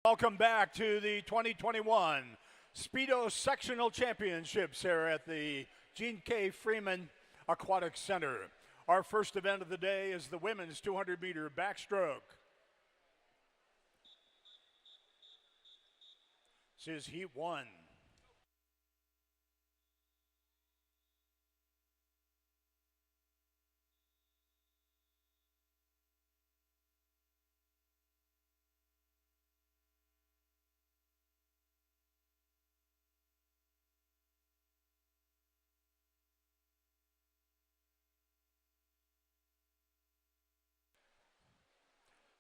Welcome back to the 2021 Speedo Sectional Championships here at the Gene K. Freeman Aquatic Center. Our first event of the day is the women's 200-meter backstroke. This is Heat 1.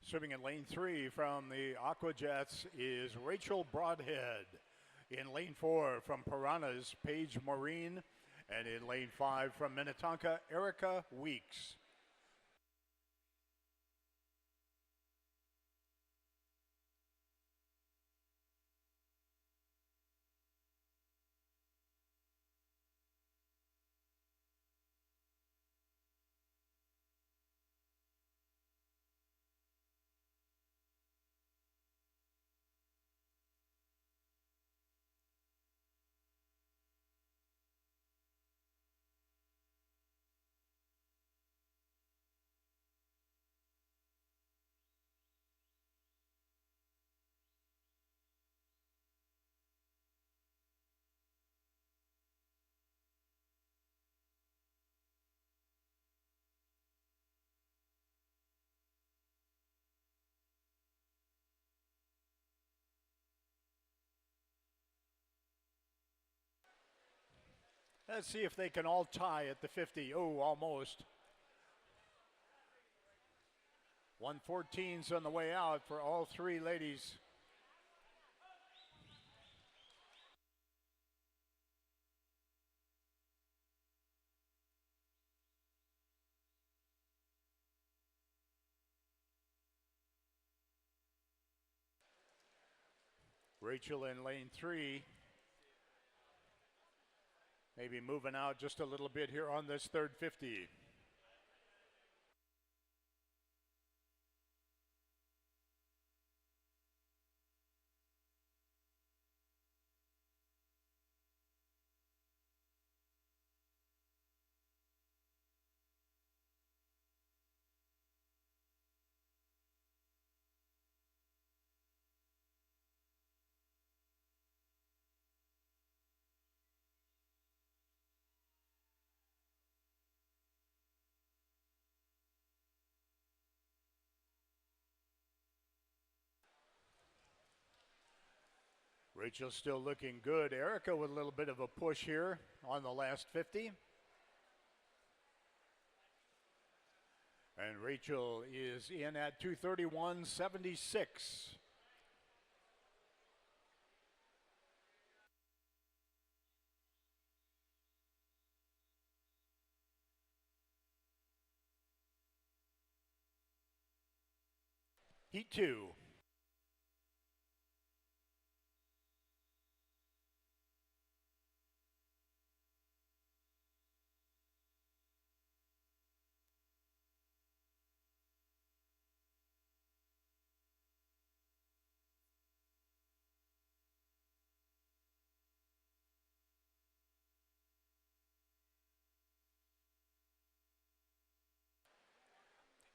Swimming in lane 3 from the Aqua Jets is Rachel Broadhead. In lane 4 from Piranhas, Paige Maureen. And in lane 5 from Minnetonka, Erica Weeks. Let's see if they can all tie at the 50. Oh, almost. 114's on the way out for all three ladies. Rachel in lane 3. Maybe moving out just a little bit here on this third 50. Rachel still looking good. Erica with a little bit of a push here on the last 50. And Rachel is in at 2:31.76. Heat 2.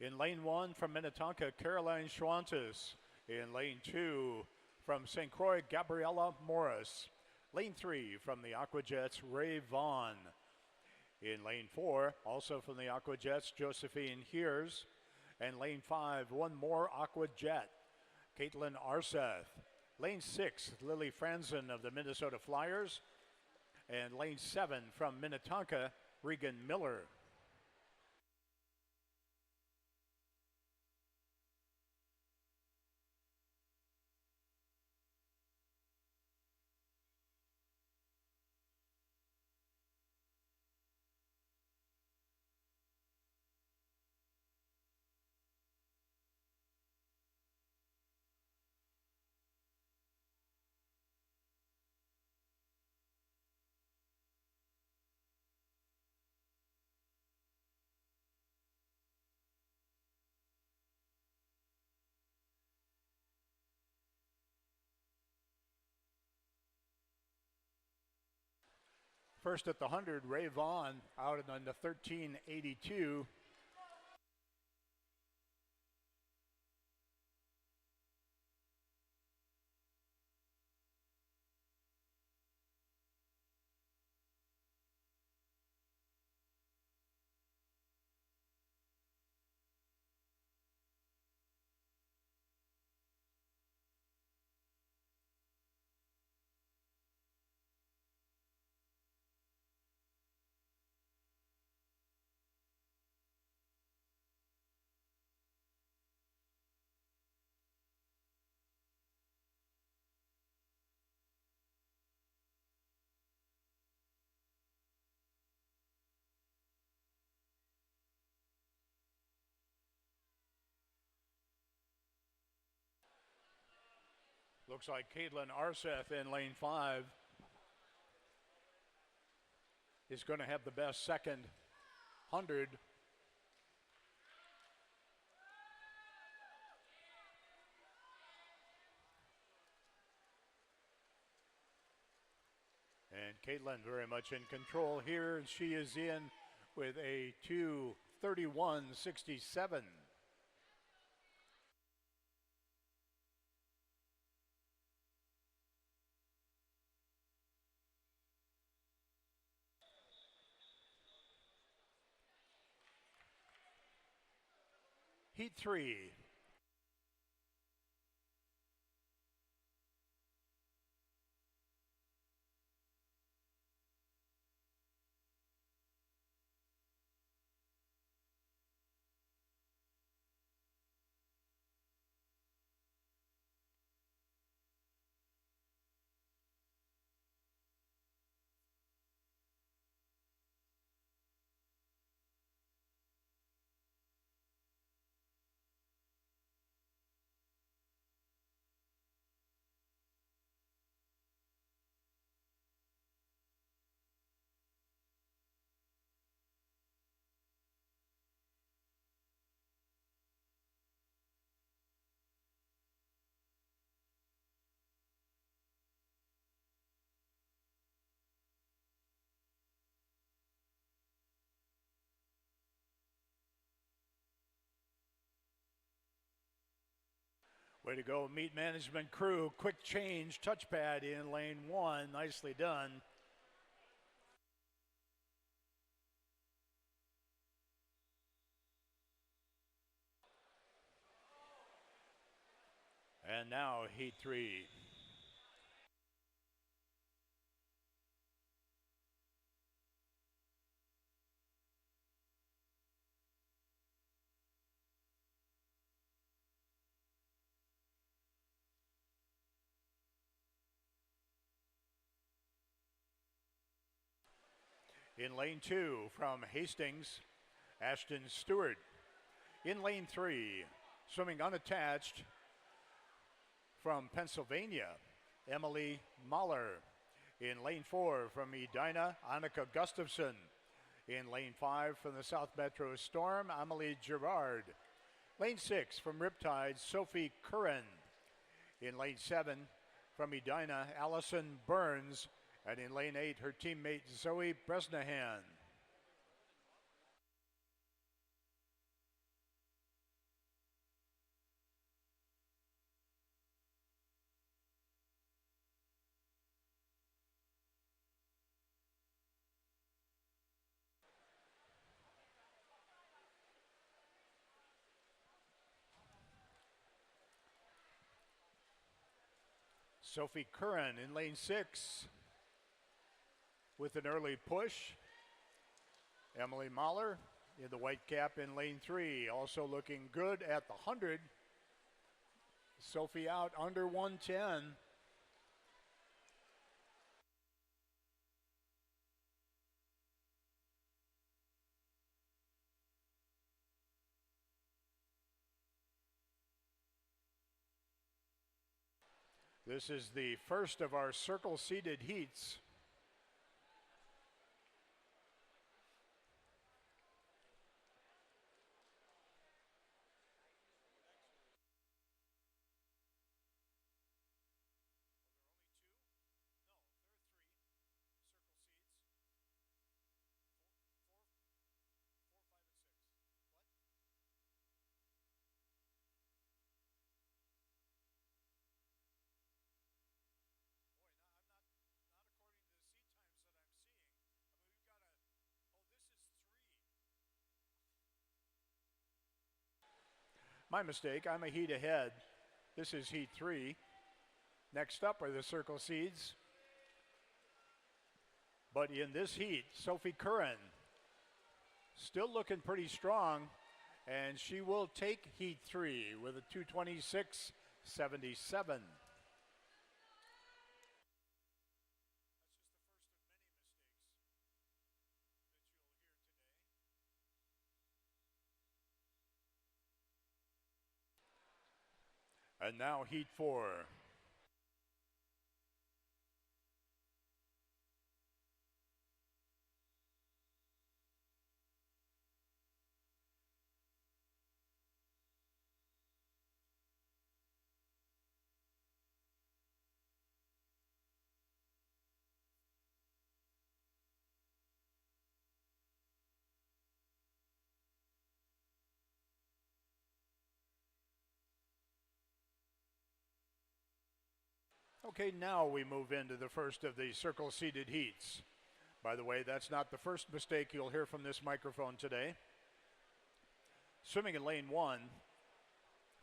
In lane 1 from Minnetonka, Caroline Schwantes. In lane 2 from St. Croix, Gabriella Morris. Lane 3 from the Aqua Jets, Ray Vaughn. In lane 4, also from the Aqua Jets, Josephine Heers. And lane 5, one more Aqua Jet, Caitlin Arseth. Lane 6, Lily Franzen of the Minnesota Flyers. And lane 7 from Minnetonka, Regan Miller. First at the 100, Ray Vaughn out on the 1382. Looks like Caitlin Arseth in lane 5 is going to have the best second 100. And Caitlin very much in control here. She is in with a 2:31.67. Heat 3. Way to go, meet management crew. Quick change, touchpad in lane 1. Nicely done. And now Heat 3. In lane 2 from Hastings, Ashton Stewart. In lane 3, swimming unattached from Pennsylvania, Emily Mahler. In lane 4 from Edina, Annika Gustafson. In lane 5 from the South Metro Storm, Amelie Girard. Lane 6 from Riptide, Sophie Curran. In lane 7 from Edina, Allison Burns. And in lane 8, her teammate Zoe Bresnahan. Sophie Curran in lane 6 with an early push. Emily Mahler in the white cap in lane 3, also looking good at the 100. Sophie out under 110. This is the first of our circle-seated heats. My mistake, I'm a heat ahead. This is heat 3. Next up are the circle seeds. But in this heat, Sophie Curran still looking pretty strong, and she will take heat 3 with a 226.77. And now heat 4. Okay, now we move into the first of the circle seated heats. By the way, that's not the first mistake you'll hear from this microphone today. Swimming in lane 1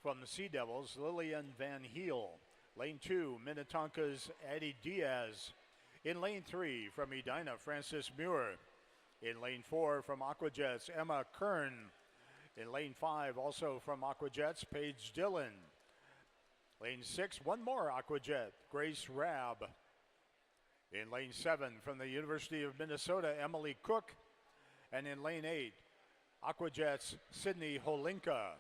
from the Sea Devils, Lillian Van Heel. Lane 2, Minnetonka's Addie Diaz. In lane 3 from Edina, Frances Muir. In lane 4 from Aquajets, Emma Kern. In lane 5, also from Aquajets, Paige Dillon. Lane 6, one more Aquajet, Grace Rabb. In lane 7, from the University of Minnesota, Emily Cook. And in lane 8, Aquajets, Sydney Holinka.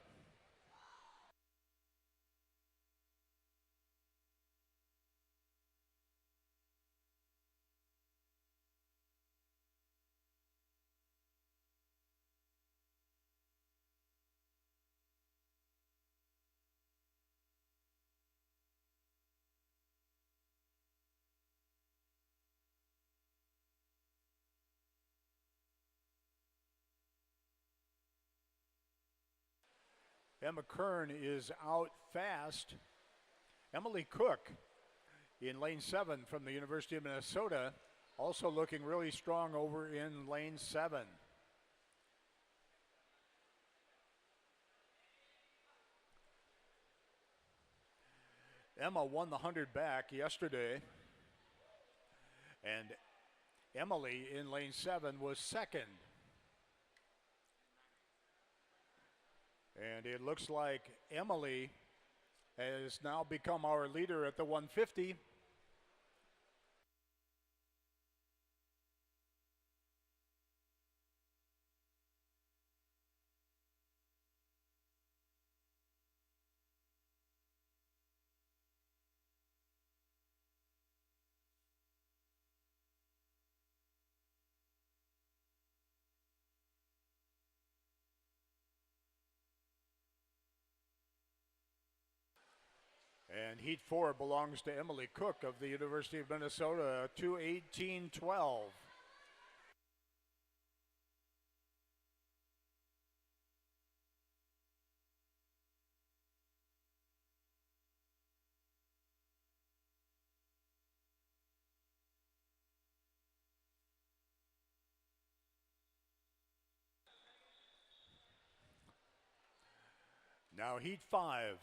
Emma Kern is out fast. Emily Cook in lane 7 from the University of Minnesota, also looking really strong over in lane 7. Emma won the 100 back yesterday, and Emily in lane 7 was second. And it looks like Emily has now become our leader at the 150. And heat 4 belongs to Emily Cook of the University of Minnesota, 2:18.12. Now heat 5.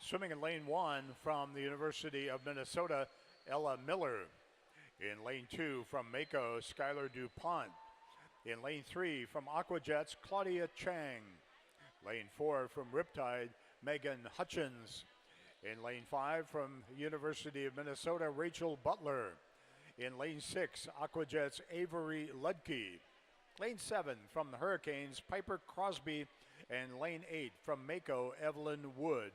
Swimming in lane 1 from the University of Minnesota, Ella Miller. In lane 2 from Mako, Skylar DuPont. In lane 3 from Aquajets, Claudia Chang. Lane 4 from Riptide, Megan Hutchins. In lane 5 from University of Minnesota, Rachel Butler. In lane 6, Aquajets, Avery Ludke. Lane 7 from the Hurricanes, Piper Crosby. And lane 8 from Mako, Evelyn Wood.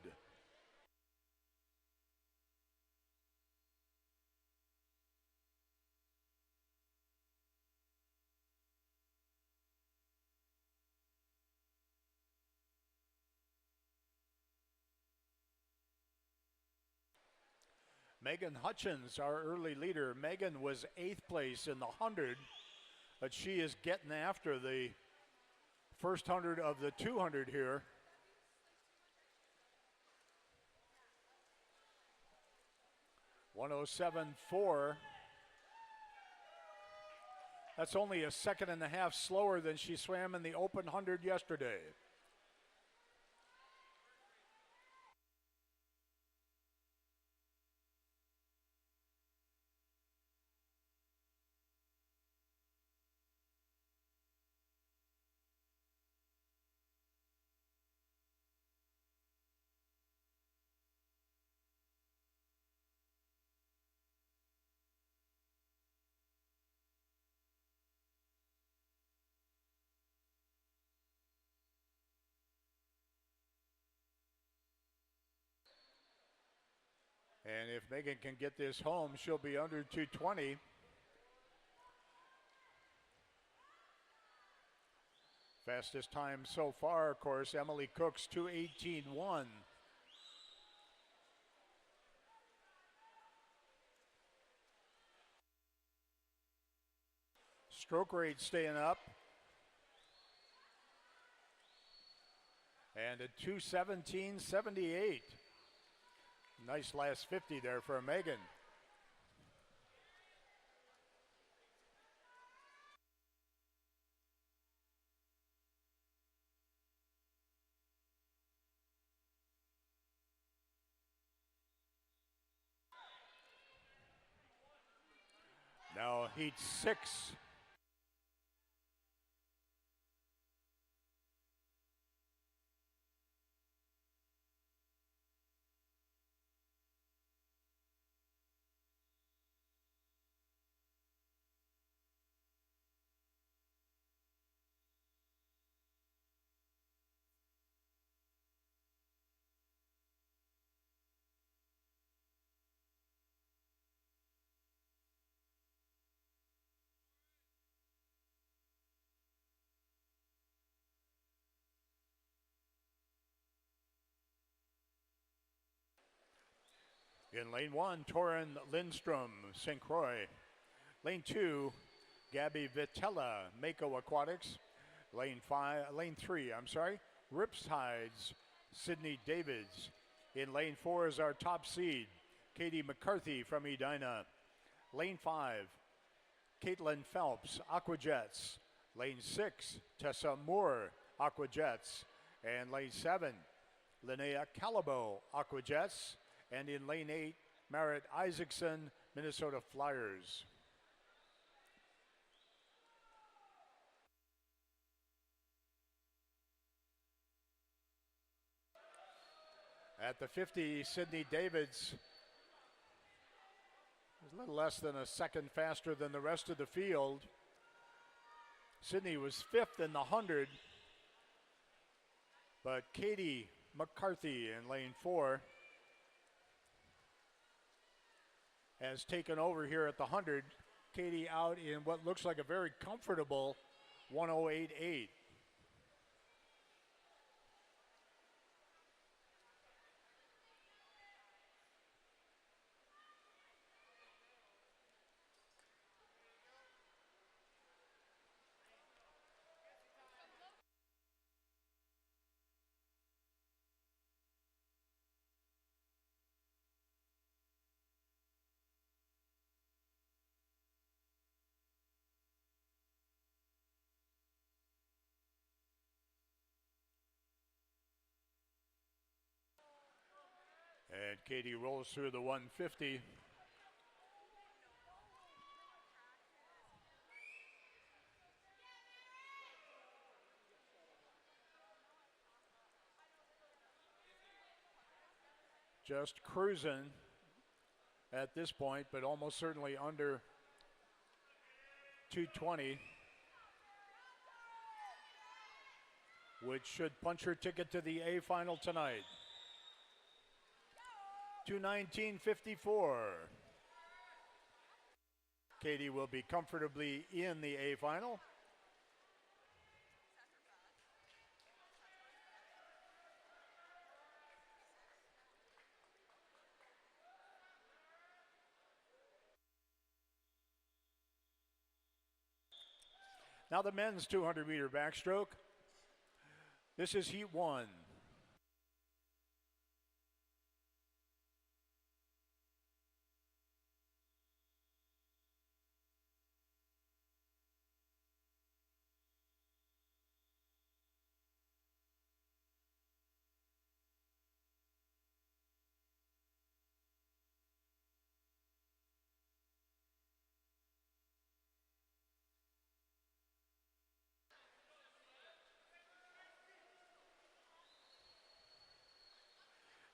Megan Hutchins, our early leader. Megan was 8th place in the 100, but she is getting after the first 100 of the 200 here. .107.4. That's only a second and a half slower than she swam in the open 100 yesterday. And if Megan can get this home, she'll be under 220. Fastest time so far, of course, Emily Cook's 2:18.1. Stroke rate staying up. And a 2:17.78. Nice last 50 there for Megan. Now heat 6. In lane 1, Torrin Lindstrom, St. Croix. Lane 2, Gabby Vitella, Mako Aquatics. Lane 3, Ripstides, Sydney Davids. In lane 4 is our top seed, Katie McCarthy from Edina. Lane 5, Caitlin Phelps, Aquajets. Lane 6, Tessa Moore, Aquajets. And lane 7, Linnea Calabo, Aquajets. And in lane 8, Merritt Isaacson, Minnesota Flyers. At the 50, Sydney Davids is a little less than a second faster than the rest of the field. Sydney was 5th in the 100, but Katie McCarthy in lane 4 has taken over here at the 100. Katie out in what looks like a very comfortable 1:08.8. And Katie rolls through the 150. Just cruising at this point, but almost certainly under 220, which should punch her ticket to the A final tonight. 2:19.54. Katie will be comfortably in the A final. Now the men's 200-meter backstroke. This is heat 1.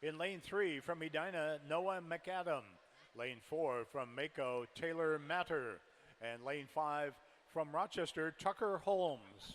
In lane 3 from Edina, Noah McAdam. Lane 4 from Mako, Taylor Matter. And lane 5 from Rochester, Tucker Holmes.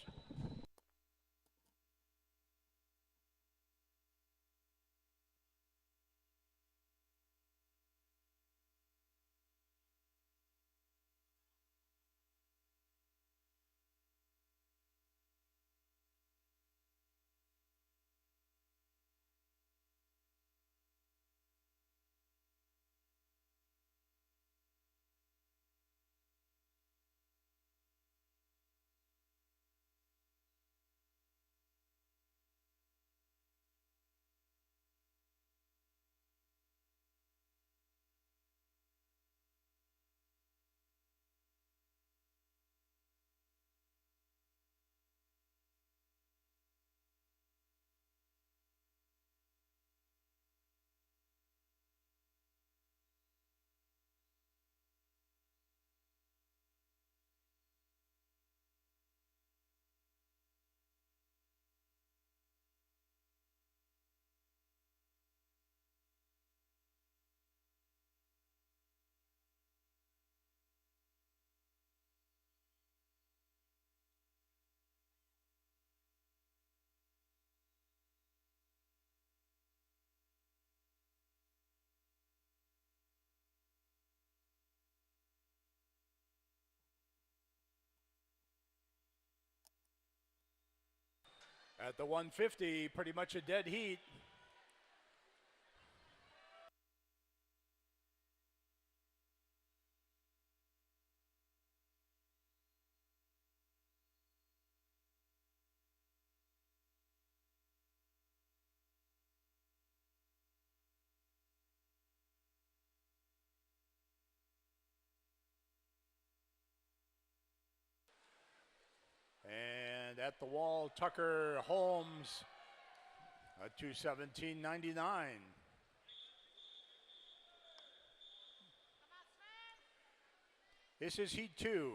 At the 150, pretty much a dead heat. And at the wall, Tucker Holmes, a 217.99. This is heat 2.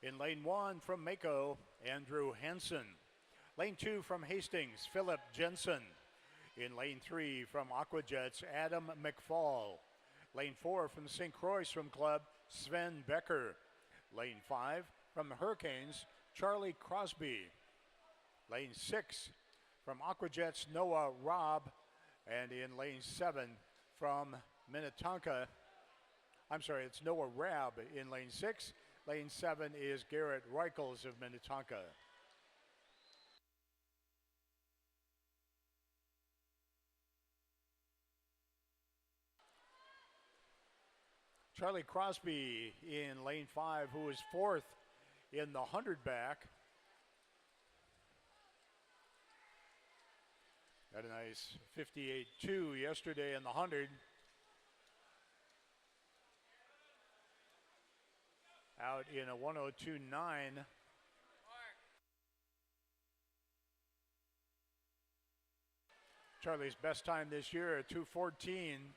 In lane 1 from Mako, Andrew Hansen. Lane 2 from Hastings, Philip Jensen. In lane 3 from Aquajets, Adam McFall. Lane 4 from St. Croix Swim Club, Sven Becker. Lane 5 from the Hurricanes, Charlie Crosby. Lane 6 from Aquajets, Noah Robb. And in lane 7 from Minnetonka, it's Noah Rabb in lane 6. Lane 7 is Garrett Reichels of Minnetonka. Charlie Crosby in lane 5, who was 4th in the 100 back. Had a nice 58.2 yesterday in the 100. Out in a 102.9. Charlie's best time this year, a 2:14.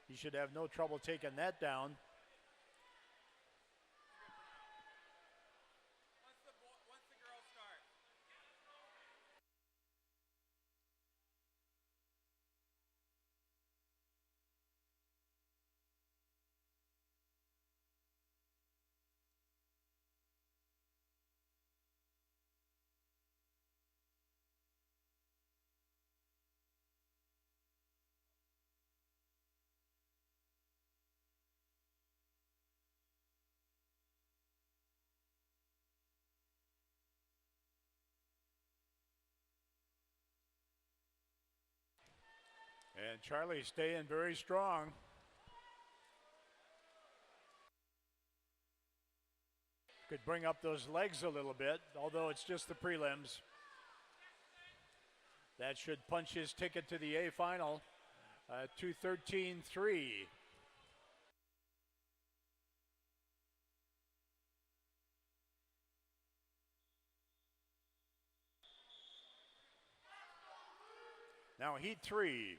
He should have no trouble taking that down. Once the girls start. And Charlie staying very strong. Could bring up those legs a little bit, although it's just the prelims. That should punch his ticket to the A final. 2:13.3. Now heat 3.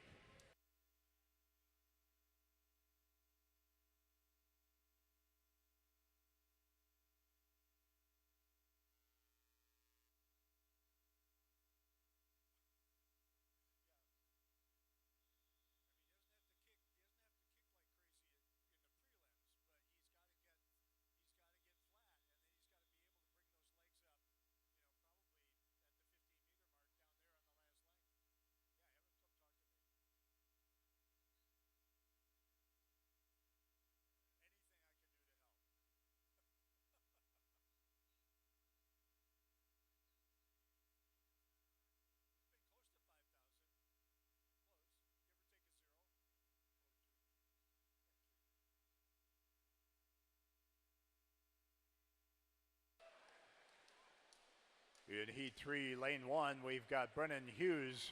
In Heat 3, Lane 1, we've got Brennan Hughes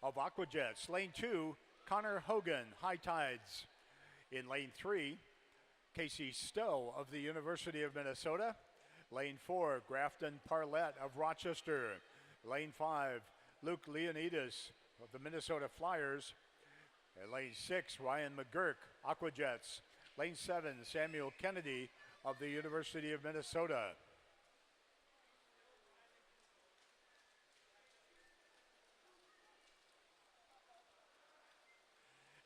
of Aquajets. Lane 2, Connor Hogan, High Tides. In Lane 3, Casey Stowe of the University of Minnesota. Lane 4, Grafton Parlett of Rochester. Lane 5, Luke Leonidas of the Minnesota Flyers. And Lane 6, Ryan McGurk, Aquajets. Lane 7, Samuel Kennedy of the University of Minnesota.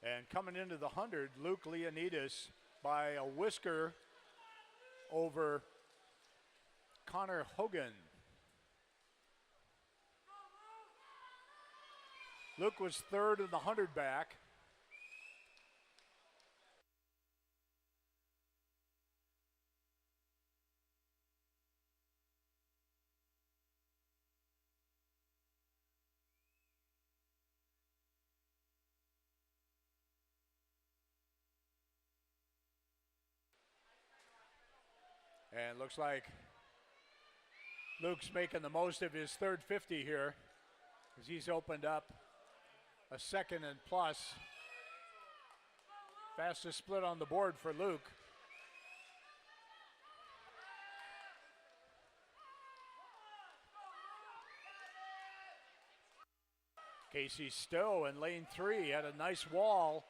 And coming into the 100, Luke Leonidas by a whisker over Connor Hogan. Luke was third in the 100 back. And looks like Luke's making the most of his third 50 here as he's opened up a second and plus. Fastest split on the board for Luke. Casey Stowe in lane 3 had a nice wall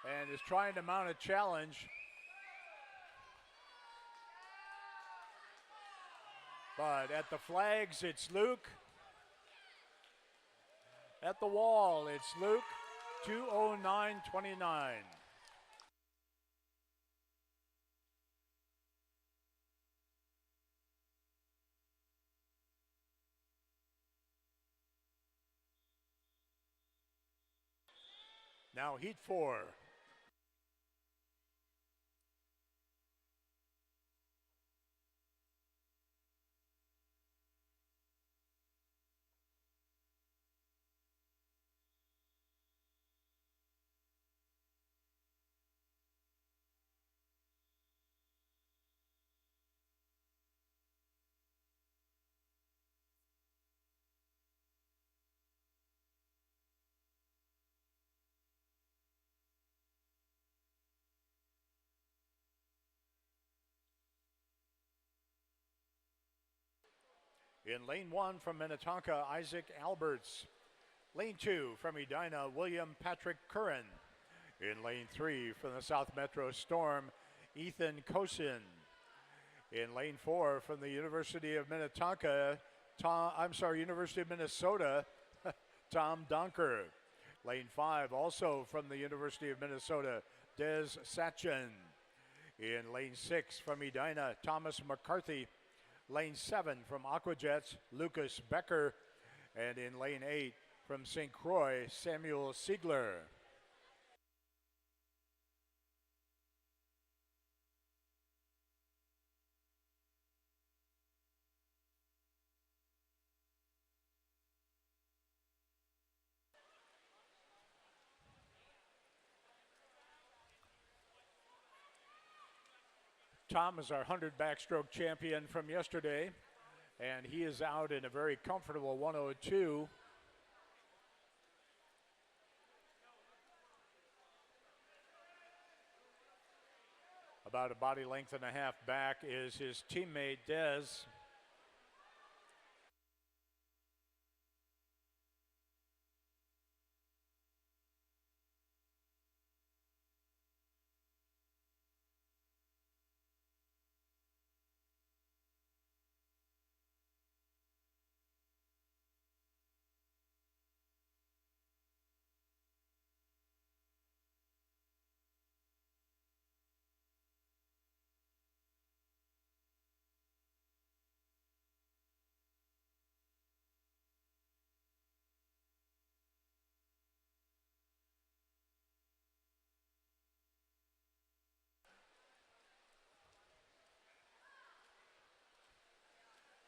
and is trying to mount a challenge. But at the flags, it's Luke. At the wall, it's Luke, 2:09.29. Now heat 4. In lane 1 from Minnetonka, Isaac Alberts. Lane 2 from Edina, William Patrick Curran. In lane 3 from the South Metro Storm, Ethan Kosin. In lane 4 from the University of Minnetonka, University of Minnesota, Tom Donker. Lane 5 also from the University of Minnesota, Des Satchin. In lane 6 from Edina, Thomas McCarthy. Lane 7 from Aquajets, Lucas Becker. And in lane 8 from St. Croix, Samuel Siegler. Tom is our 100 backstroke champion from yesterday, and he is out in a very comfortable 102. About a body length and a half back is his teammate Dez.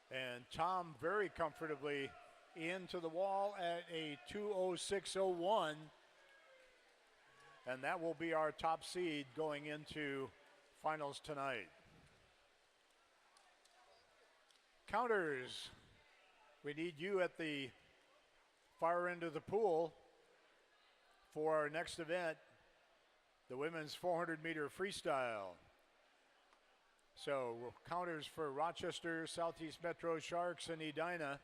And Tom very comfortably into the wall at a 2:06:01. And that will be our top seed going into finals tonight. Counters. We need you at the far end of the pool for our next event, the women's 400-meter freestyle. So counters for Rochester, Southeast Metro Sharks, and Edina.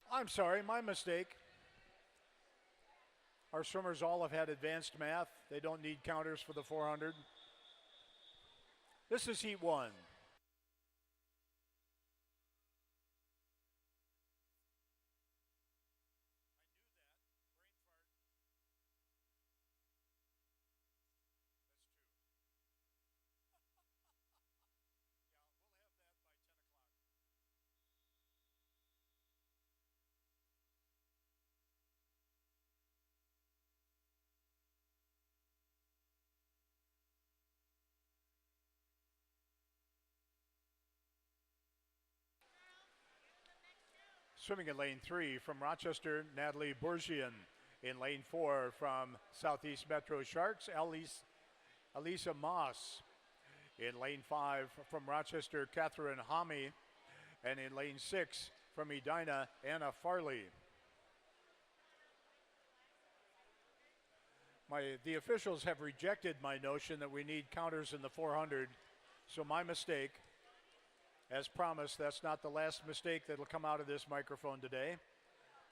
I'm sorry, my mistake. Our swimmers all have had advanced math. They don't need counters for the 400. This is heat one. Swimming in lane 3 from Rochester, Natalie Bourgian. In lane 4 from Southeast Metro Sharks, Elisa Moss. In lane 5 from Rochester, Catherine Hami. And in lane 6 from Edina, Anna Farley. The officials have rejected my notion that we need counters in the 400, so my mistake. As promised, that's not the last mistake that'll come out of this microphone today.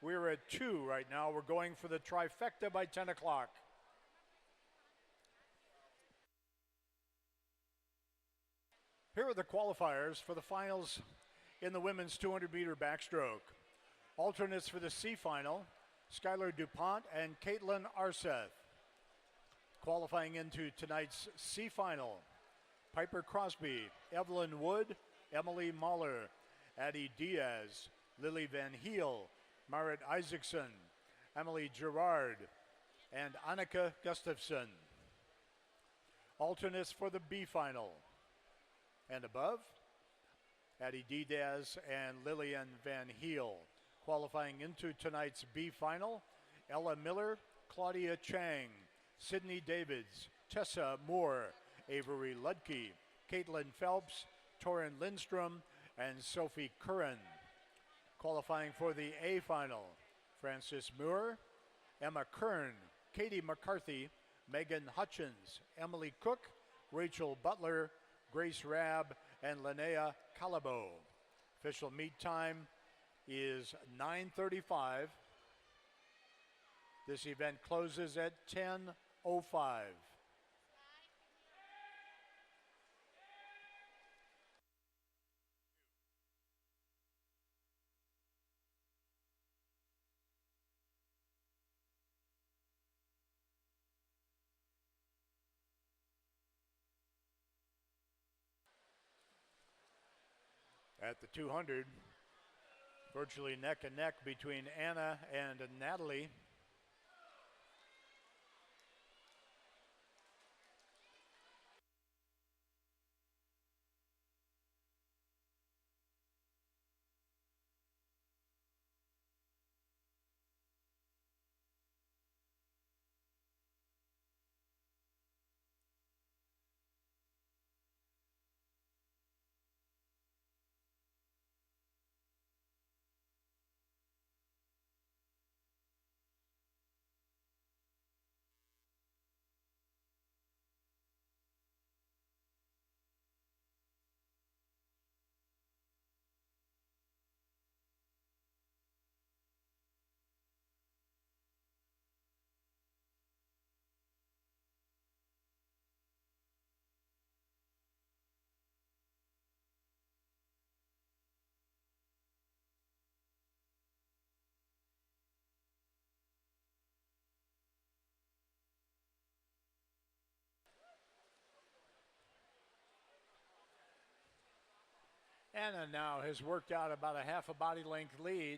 We're at 2 right now. We're going for the trifecta by 10 o'clock. Here are the qualifiers for the finals in the women's 200-meter backstroke. Alternates for the C final, Skylar DuPont and Caitlin Arseth. Qualifying into tonight's C final, Piper Crosby, Evelyn Wood, Emily Mahler, Addie Diaz, Lily Van Heel, Marit Isaacson, Emily Gerard, and Annika Gustafson. Alternates for the B final. And above, Addie Diaz and Lillian Van Heel. Qualifying into tonight's B final, Ella Miller, Claudia Chang, Sydney Davids, Tessa Moore, Avery Ludke, Caitlin Phelps, Torin Lindstrom, and Sophie Curran. Qualifying for the A final, Frances Muir, Emma Kern, Katie McCarthy, Megan Hutchins, Emily Cook, Rachel Butler, Grace Rabb, and Linnea Calabo. Official meet time is 9:35. This event closes at 10:05. At the 200, virtually neck and neck between Anna and Natalie. Anna now has worked out about a half a body length lead.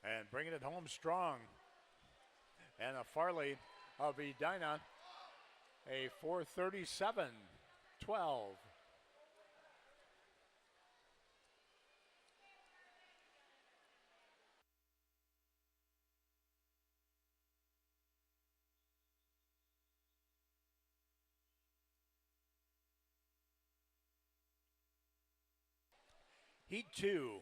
And bringing it home strong. Anna Farley of Edina, a 4:37.12. Heat 2.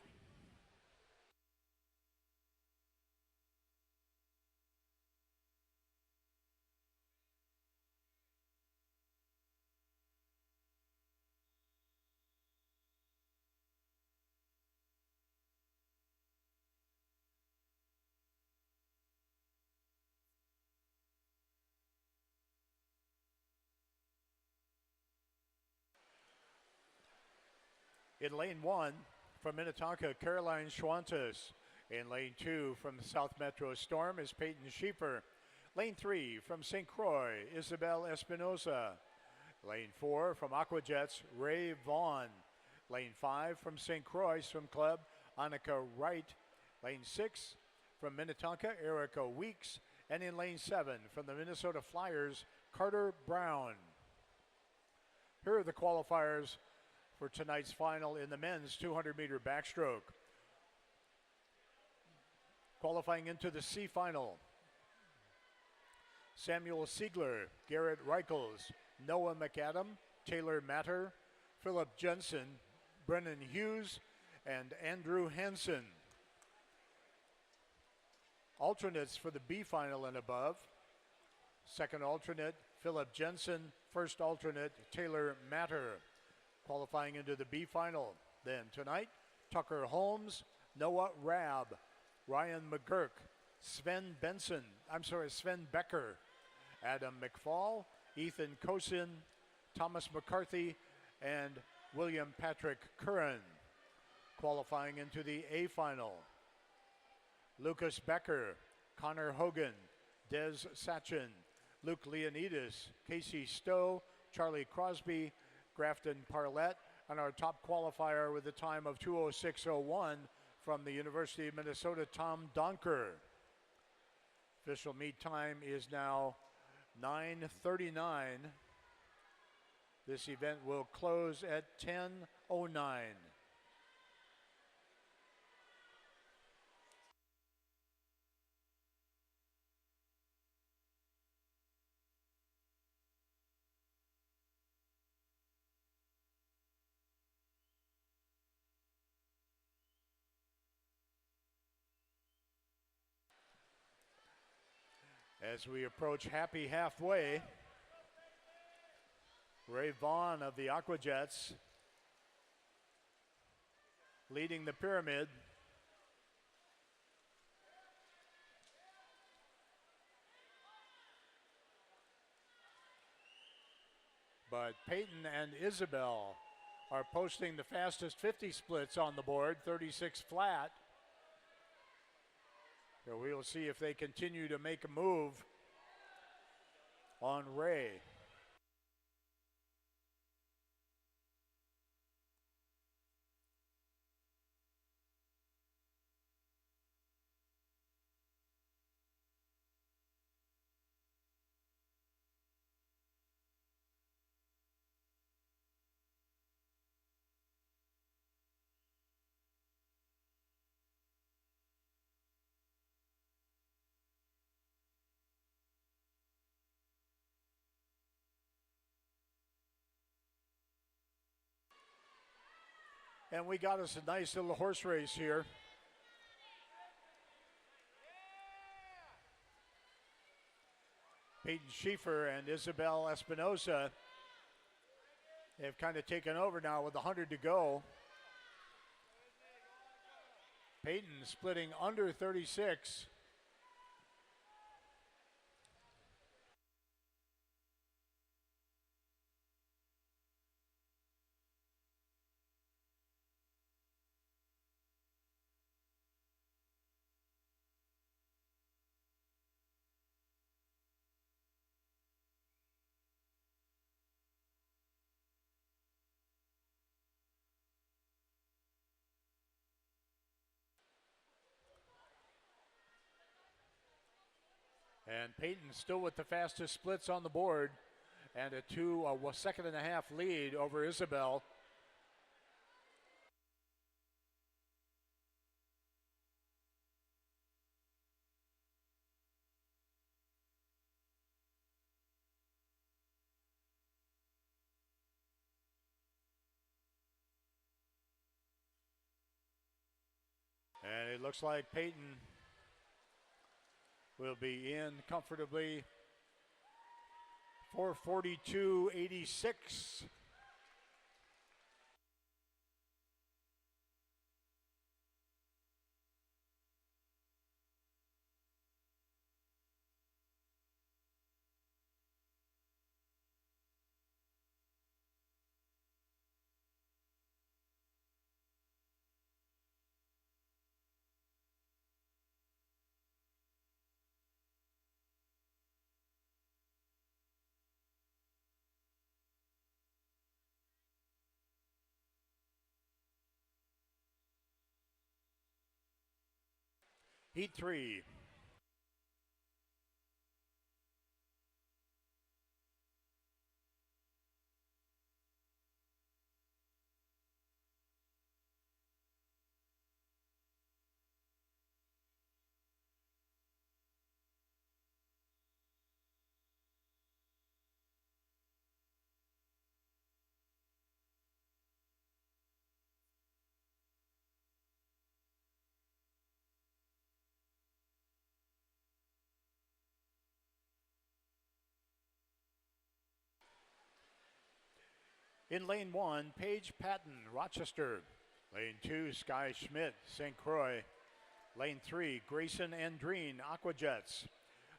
In lane 1 from Minnetonka, Caroline Schwantes. In lane 2 from the South Metro Storm is Peyton Schieffer. Lane 3 from St. Croix, Isabel Espinosa. Lane 4 from Aquajets, Ray Vaughn. Lane 5 from St. Croix Swim Club, Annika Wright. Lane 6 from Minnetonka, Erica Weeks. And in lane 7 from the Minnesota Flyers, Carter Brown. Here are the qualifiers for tonight's final in the men's 200-meter backstroke. Qualifying into the C final, Samuel Siegler, Garrett Reichels, Noah McAdam, Taylor Matter, Philip Jensen, Brennan Hughes, and Andrew Hansen. Alternates for the B final and above. Second alternate, Philip Jensen. First alternate, Taylor Matter. Qualifying into the B final. Then tonight, Tucker Holmes, Noah Rabb, Ryan McGurk, Sven Becker, Adam McFall, Ethan Kosin, Thomas McCarthy, and William Patrick Curran. Qualifying into the A final, Lucas Becker, Connor Hogan, Des Sachin, Luke Leonidas, Casey Stowe, Charlie Crosby, Grafton Parlett, and our top qualifier with a time of 2:06:01 from the University of Minnesota, Tom Donker. Official meet time is now 9:39. This event will close at 10:09. As we approach happy halfway, Ray Vaughn of the Aquajets leading the pyramid. But Peyton and Isabel are posting the fastest 50 splits on the board, 36 flat. So we'll see if they continue to make a move on Ray. And we got us a nice little horse race here. Peyton Schieffer and Isabel Espinosa have kind of taken over now with 100 to go. Peyton splitting under 36. And Peyton still with the fastest splits on the board and a second and a half lead over Isabel. And it looks like Peyton will be in comfortably 442.86. Heat 3. In lane 1, Paige Patton, Rochester. Lane 2, Sky Schmidt, St. Croix. Lane 3, Grayson Andreen, Aquajets.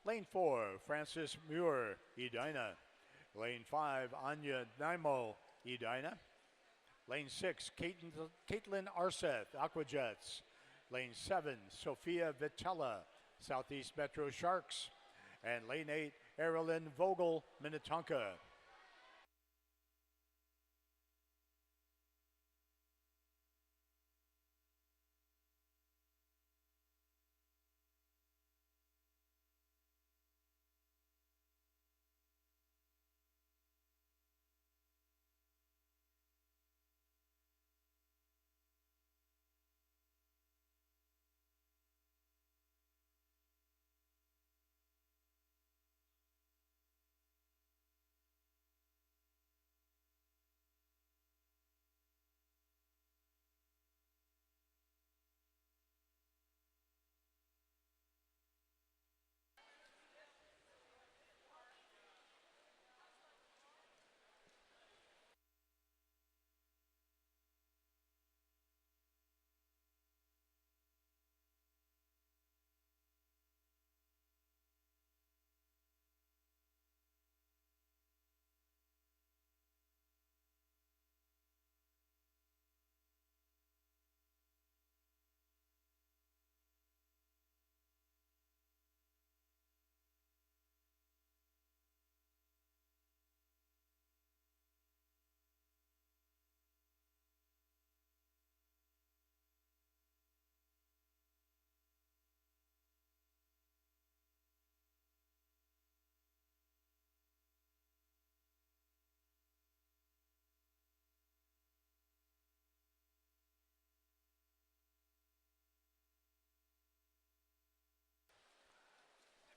Lane 4, Francis Muir, Edina. Lane 5, Anya Naimo, Edina. Lane 6, Caitlin Arseth, Aquajets. Lane 7, Sophia Vitella, Southeast Metro Sharks. And lane 8, Erilyn Vogel, Minnetonka.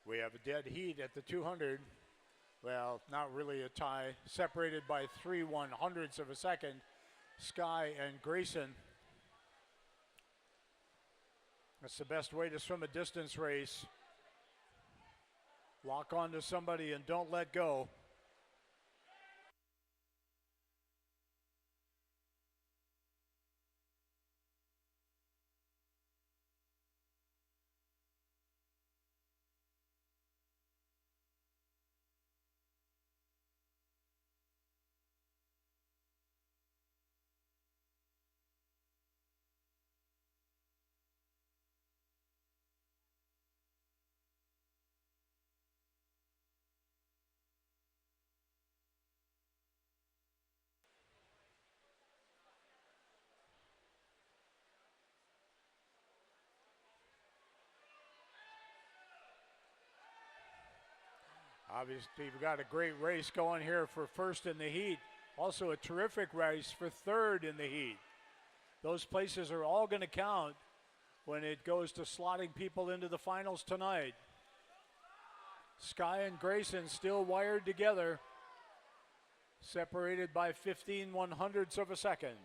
We have a dead heat at the 200. Well, not really a tie, separated by 3/100ths of a second. Sky and Grayson That's the best way to swim a distance race. Lock onto somebody and don't let go. Obviously, we've got a great race going here for first in the heat. Also a terrific race for third in the heat. Those places are all going to count when it goes to slotting people into the finals tonight. Sky and Grayson still wired together, separated by 15 100ths of a second.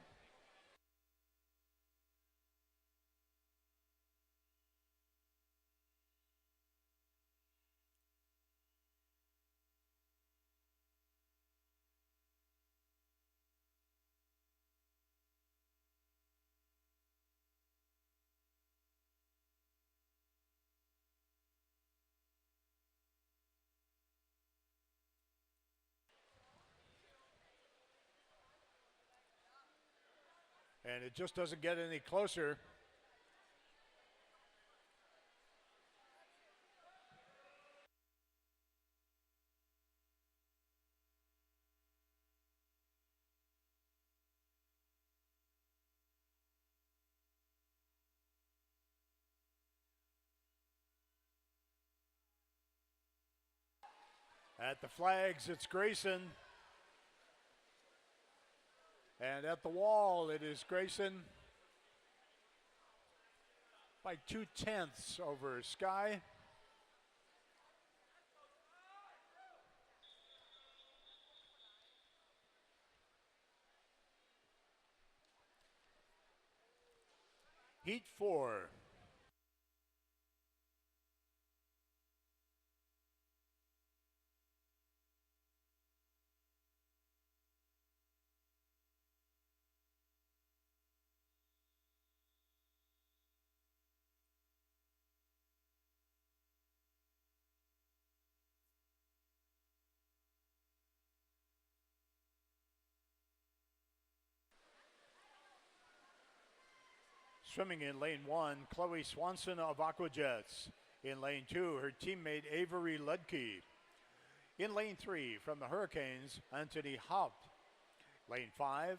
And it just doesn't get any closer. At the flags, it's Grayson. And at the wall, it is Grayson by 2/10 over Sky. Heat 4. Swimming in lane 1, Chloe Swanson of Aquajets. In lane 2, her teammate Avery Ludke. In lane 3, from the Hurricanes, Anthony Haupt. Lane 5,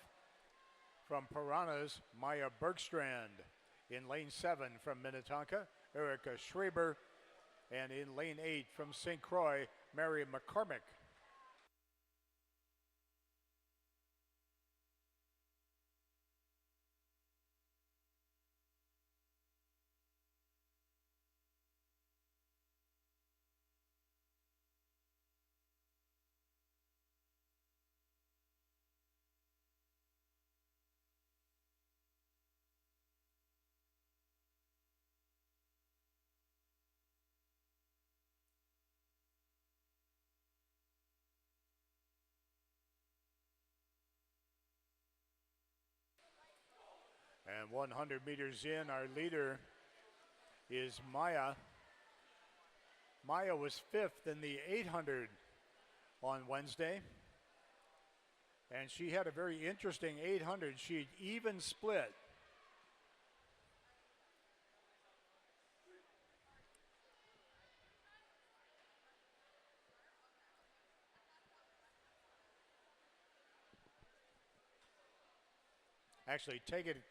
from Piranhas, Maya Bergstrand. In lane 7, from Minnetonka, Erica Schreiber. And in lane 8, from St. Croix, Mary McCormick. And 100 meters in, our leader is Maya. Maya was 5th in the 800 on Wednesday. And she had a very interesting 800. She even split. Actually,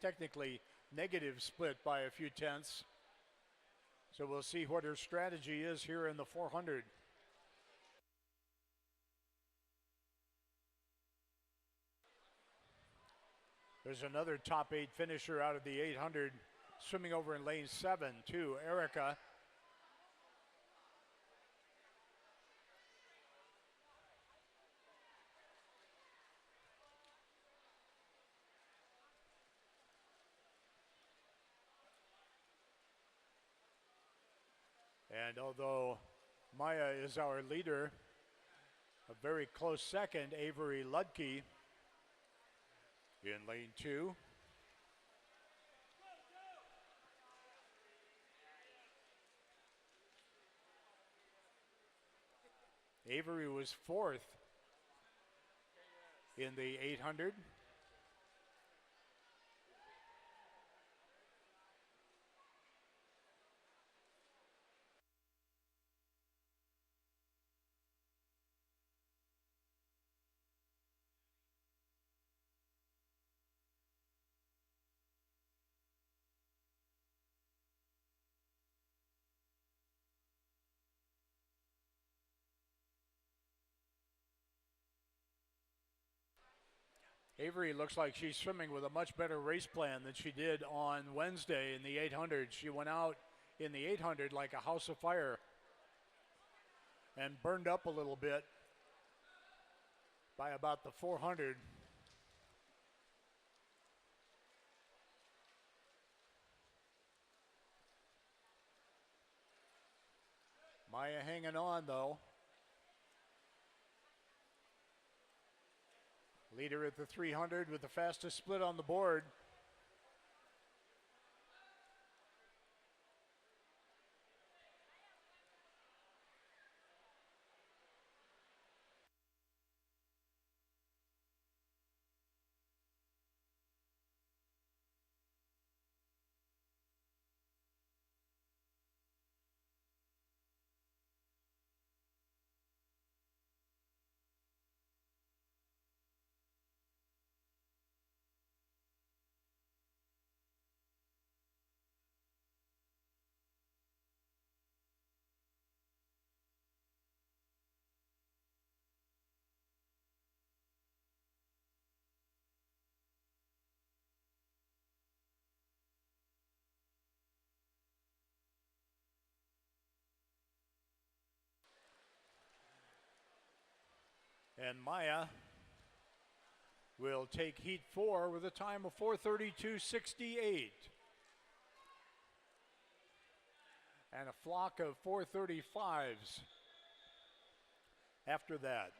technically negative split by a few tenths. So we'll see what her strategy is here in the 400. There's another top 8 finisher out of the 800 swimming over in lane 7 too, Erica. And although Maya is our leader, a very close second, Avery Ludke in lane 2. Avery was 4th in the 800. Avery looks like she's swimming with a much better race plan than she did on Wednesday in the 800. She went out in the 800 like a house of fire and burned up a little bit by about the 400. Maya hanging on though. Leader at the 300 with the fastest split on the board. And Maya will take heat 4 with a time of 4:32.68. And a flock of 4:35s after that.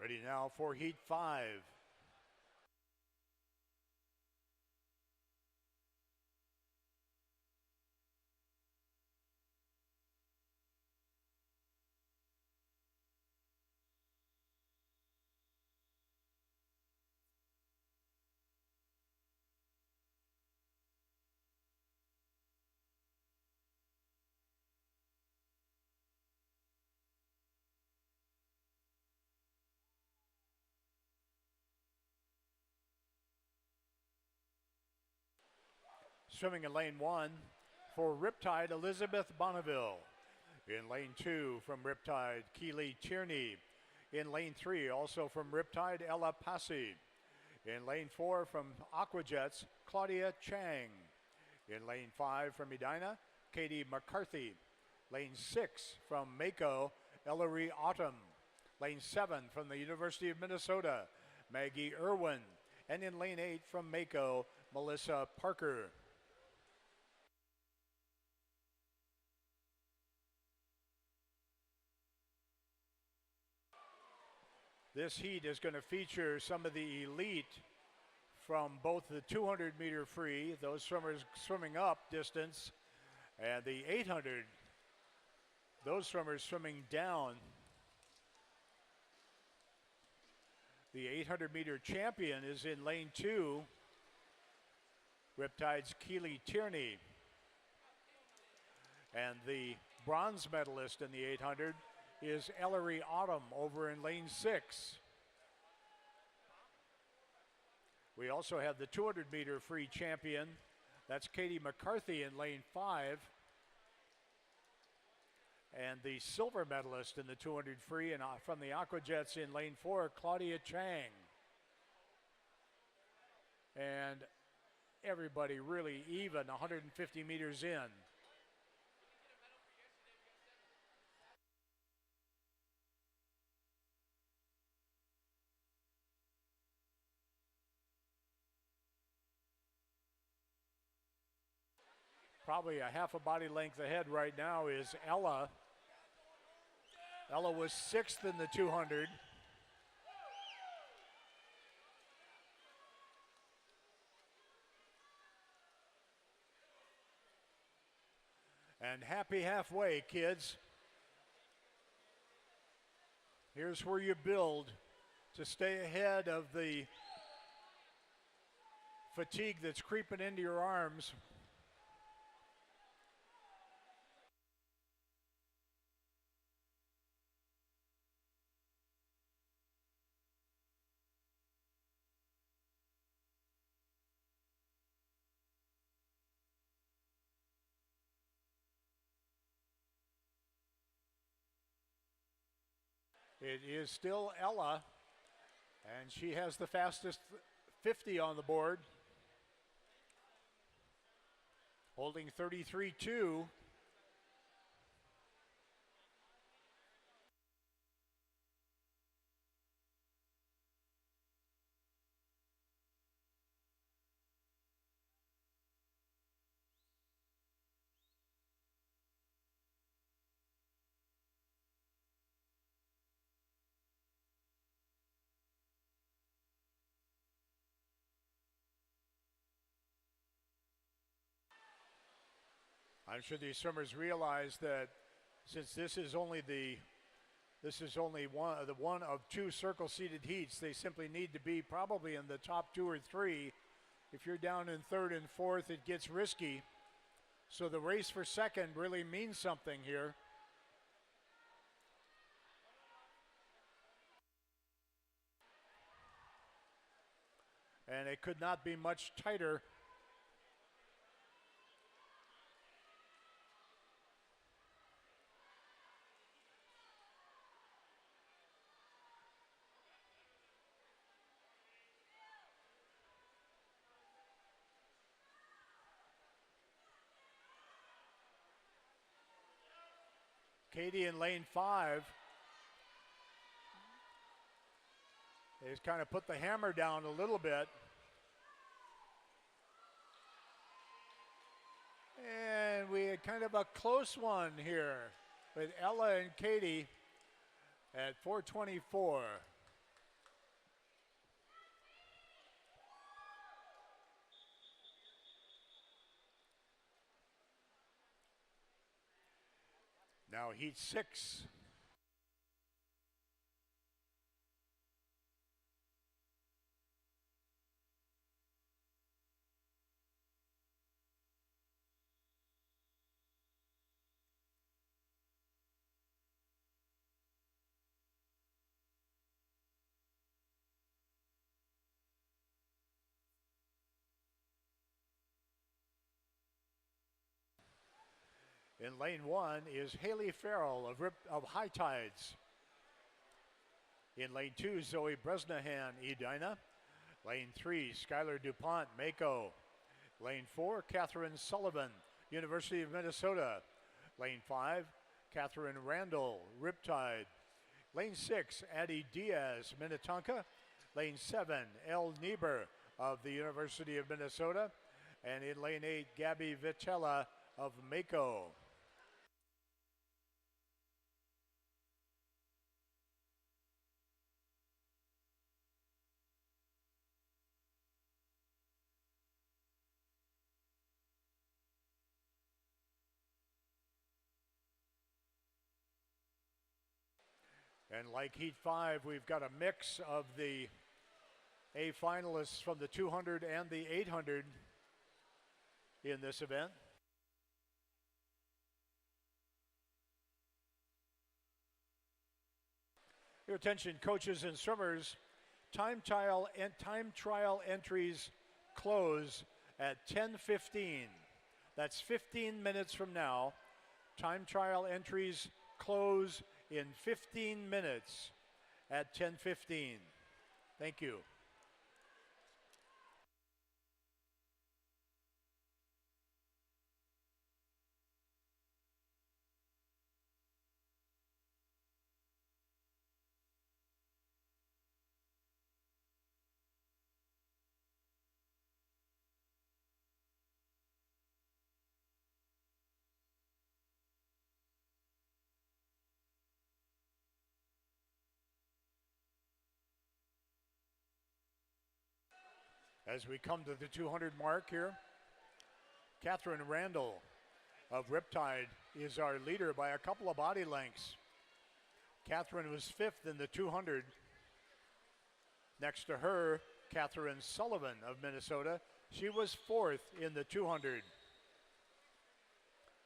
Ready now for heat 5. Swimming in lane 1 for Riptide, Elizabeth Bonneville. In lane 2 from Riptide, Keely Tierney. In lane 3, also from Riptide, Ella Passy. In lane 4 from Aquajets, Claudia Chang. In lane 5 from Edina, Katie McCarthy. Lane 6 from Mako, Ellery Autumn. Lane 7 from the University of Minnesota, Maggie Irwin. And in lane 8 from Mako, Melissa Parker. This heat is going to feature some of the elite from both the 200 meter free, those swimmers swimming up distance, and the 800, those swimmers swimming down. The 800 meter champion is in lane 2, Riptide's Keely Tierney. And the bronze medalist in the 800 is Ellery Autumn over in lane 6. We also have the 200 meter free champion. That's Katie McCarthy in lane 5. And the silver medalist in the 200 free and from the Aquajets in lane 4, Claudia Chang. And everybody really even 150 meters in. Probably a half a body length ahead right now is Ella. Ella was 6th in the 200. And happy halfway, kids. Here's where you build to stay ahead of the fatigue that's creeping into your arms. It is still Ella, and she has the fastest 50 on the board, holding 33.2. I'm sure these swimmers realize that since this is only one of 2 circle seated heats, they simply need to be probably in the top 2 or 3. If you're down in 3rd and 4th, it gets risky. So the race for 2nd really means something here. And it could not be much tighter. Katie in lane 5 has kind of put the hammer down a little bit. And we had kind of a close one here with Ella and Katie at 4:24. Now heat 6. In lane 1 is Haley Farrell of High Tides. In lane 2, Zoe Bresnahan, Edina. Lane 3, Skylar DuPont, Mako. Lane 4, Catherine Sullivan, University of Minnesota. Lane 5, Catherine Randall, Riptide. Lane 6, Addie Diaz, Minnetonka. Lane 7, Elle Niebuhr of the University of Minnesota. And in lane 8, Gabby Vitella of Mako. And like heat 5, we've got a mix of the A finalists from the 200 and the 800 in this event. Your attention, coaches and swimmers. Time trial entries close at 10:15. That's 15 minutes from now. Time trial entries close in 15 minutes at 10:15. Thank you. As we come to the 200 mark here, Catherine Randall of Riptide is our leader by a couple of body lengths. Catherine was 5th in the 200. Next to her, Catherine Sullivan of Minnesota. She was 4th in the 200.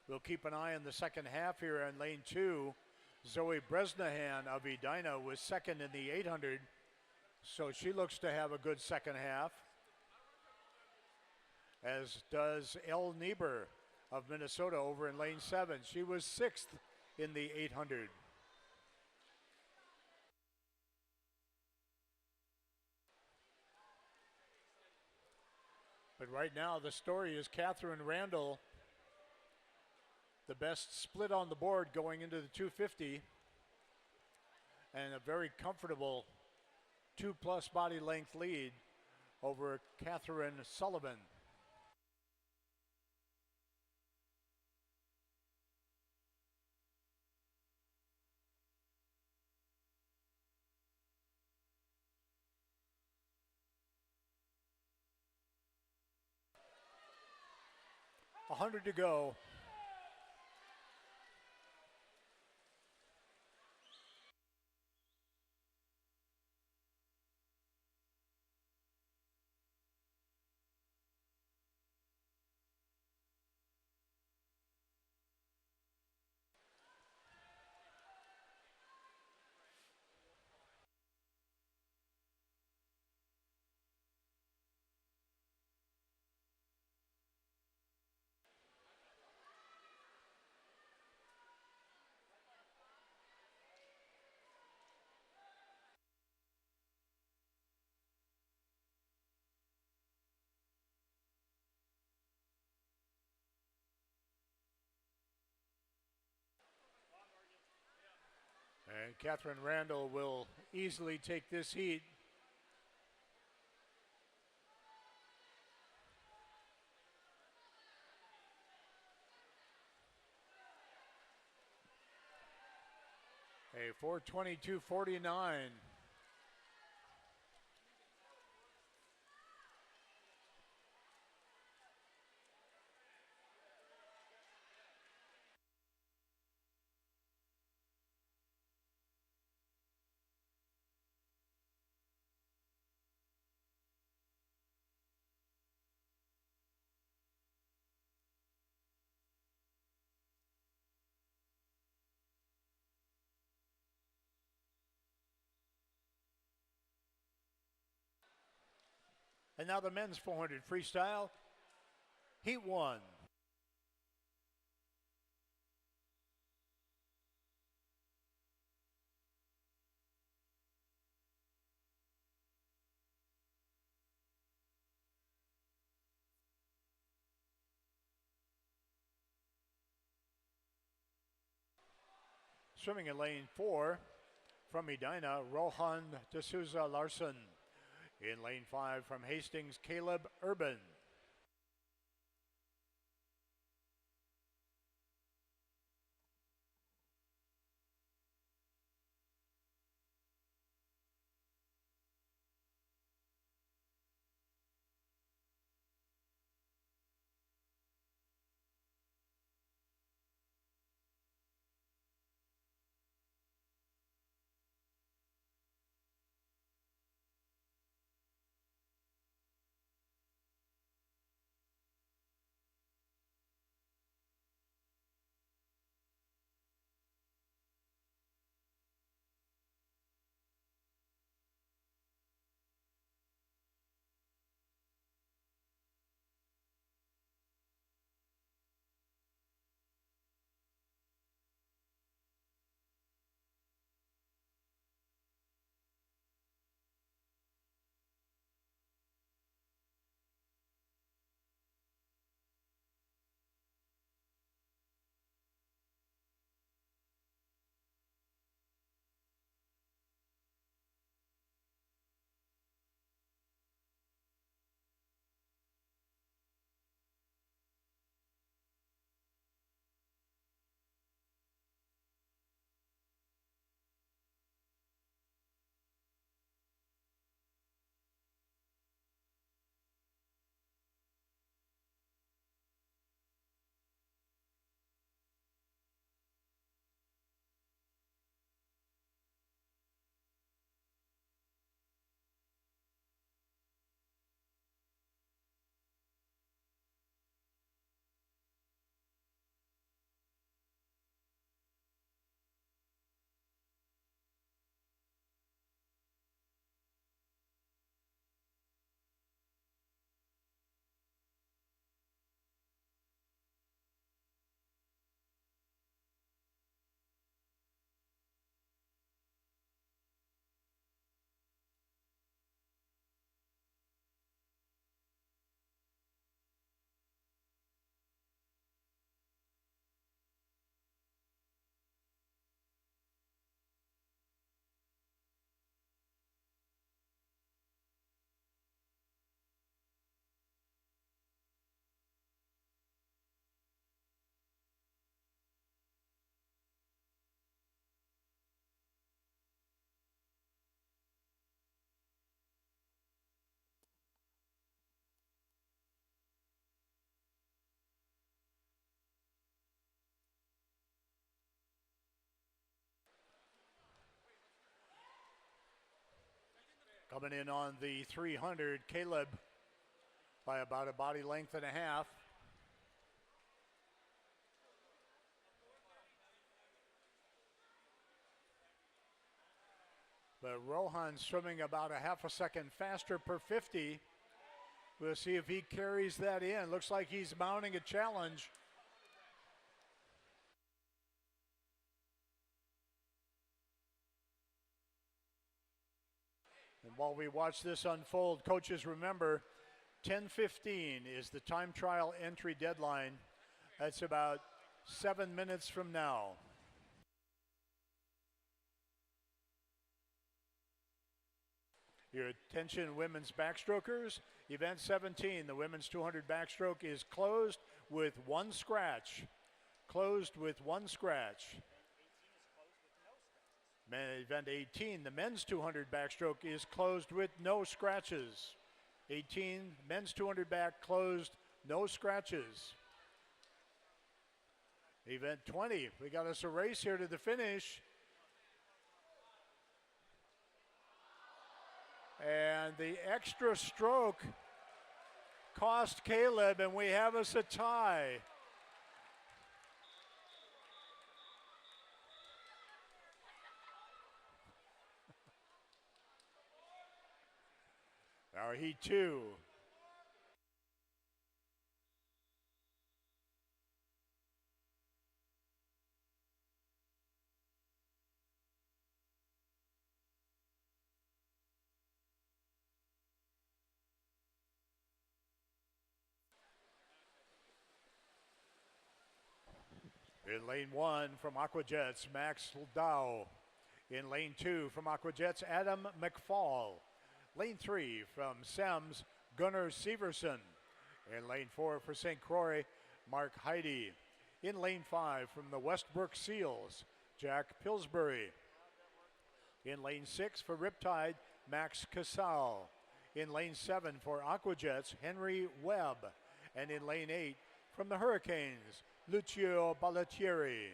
We'll keep an eye on the second half here in lane 2. Zoe Bresnahan of Edina was 2nd in the 800, so she looks to have a good second half, as does Elle Niebuhr of Minnesota over in lane 7. She was 6th in the 800. But right now the story is Catherine Randall, the best split on the board going into the 250, and a very comfortable 2+ body length lead over Catherine Sullivan. $100 to go. And Catherine Randall will easily take this heat. A 4:22.49. And now the men's 400 freestyle, heat 1. Swimming in lane 4 from Edina, Rohan D'Souza Larson. In lane 5 from Hastings, Caleb Urban. Coming in on the 300, Caleb by about a body length and a half. But Rohan swimming about a half a second faster per 50. We'll see if he carries that in. Looks like he's mounting a challenge. And while we watch this unfold, coaches, remember 10:15 is the time trial entry deadline. That's about 7 minutes from now. Your attention, women's backstrokers. Event 17, the women's 200 backstroke is closed with one scratch. Closed with one scratch. Event 18, the men's 200 backstroke is closed with no scratches. 18, men's 200 back closed, no scratches. Event 20, we got us a race here to the finish. And the extra stroke cost Caleb, and we have us a tie. Our heat 2. In lane 1 from Aquajets, Max Dow. In lane 2 from Aquajets, Adam McFall. Lane 3 from Sems, Gunnar Severson. In lane 4 for St. Croix, Mark Heidi. In lane 5 from the Westbrook Seals, Jack Pillsbury. In lane 6 for Riptide, Max Casal. In lane 7 for Aquajets, Henry Webb. And in lane 8 from the Hurricanes, Lucio Ballatieri.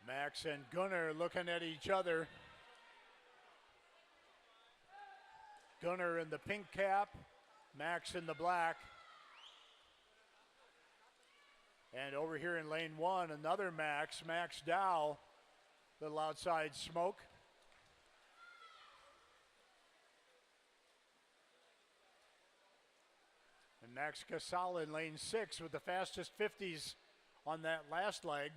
Max and Gunnar looking at each other. Gunnar in the pink cap, Max in the black. And over here in lane 1, another Max, Max Dow. Little outside smoke. Max Casal in lane 6 with the fastest 50s on that last leg.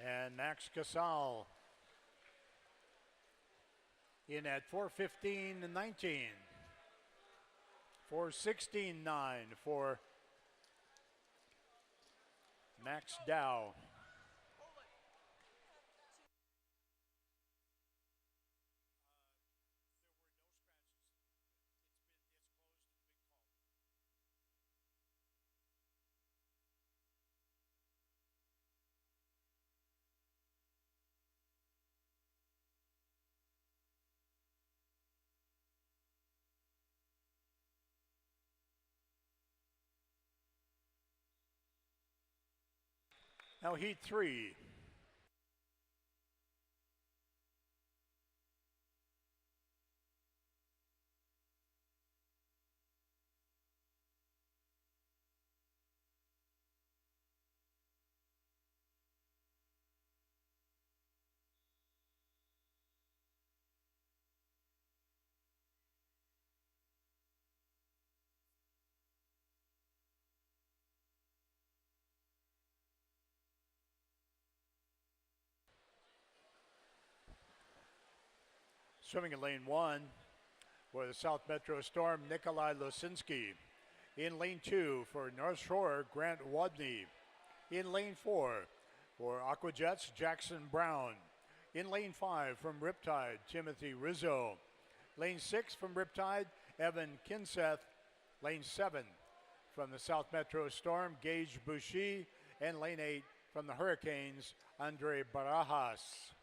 And Max Casal in at 4:15.19. 4:16.9 for Max Dow. Now heat 3. Swimming in lane 1 for the South Metro Storm, Nikolai Losinski. In lane 2 for North Shore, Grant Wadney. In lane 4 for Aquajets, Jackson Brown. In lane 5 from Riptide, Timothy Rizzo. Lane 6 from Riptide, Evan Kinseth. Lane 7 from the South Metro Storm, Gage Bouchy. And lane 8 from the Hurricanes, Andre Barajas.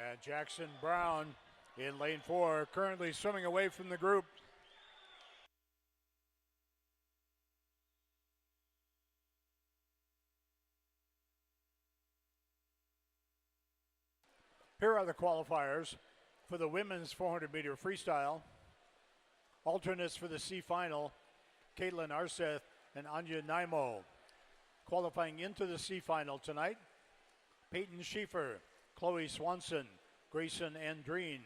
And Jackson Brown in lane 4, currently swimming away from the group. Here are the qualifiers for the women's 400-meter freestyle. Alternates for the C final, Caitlin Arseth and Anya Naimo. Qualifying into the C final tonight, Peyton Schieffer, Chloe Swanson, Grayson Andreen,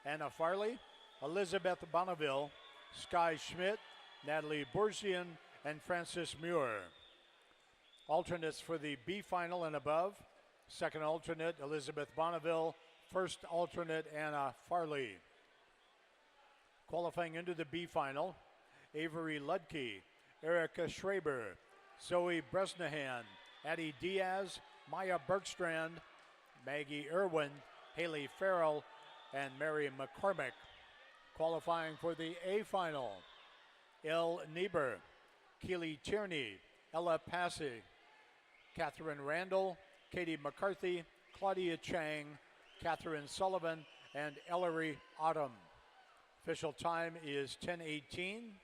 Anna Farley, Elizabeth Bonneville, Sky Schmidt, Natalie Borsian, and Frances Muir. Alternates for the B final and above, second alternate Elizabeth Bonneville, first alternate Anna Farley. Qualifying into the B final, Avery Ludke, Erica Schraber, Zoe Bresnahan, Addie Diaz, Maya Bergstrand, Maggie Irwin, Haley Farrell, and Mary McCormick. Qualifying for the A final, Elle Niebuhr, Keely Tierney, Ella Passy, Catherine Randall, Katie McCarthy, Claudia Chang, Catherine Sullivan, and Ellery Autumn. Official time is 10:18.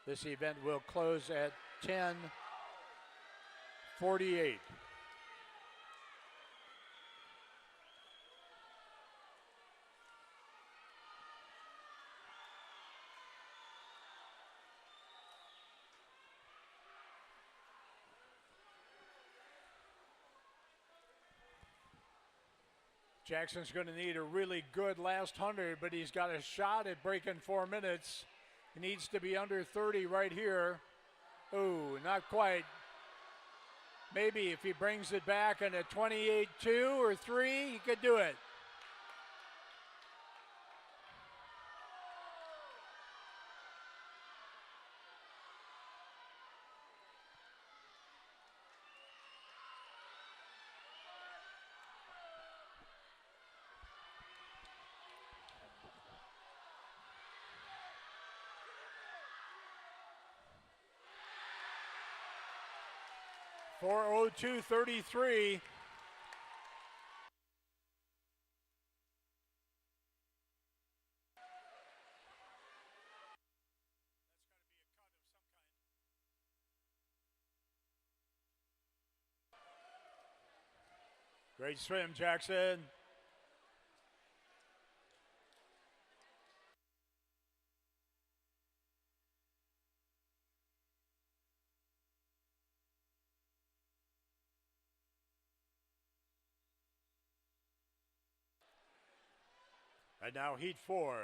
This event will close at 10:48. Jackson's going to need a really good last 100, but he's got a shot at breaking 4 minutes. He needs to be under 30 right here. Ooh, not quite. Maybe if he brings it back in a 28-2 or 3, he could do it. .402.33. Great swim, Jackson. And now heat 4.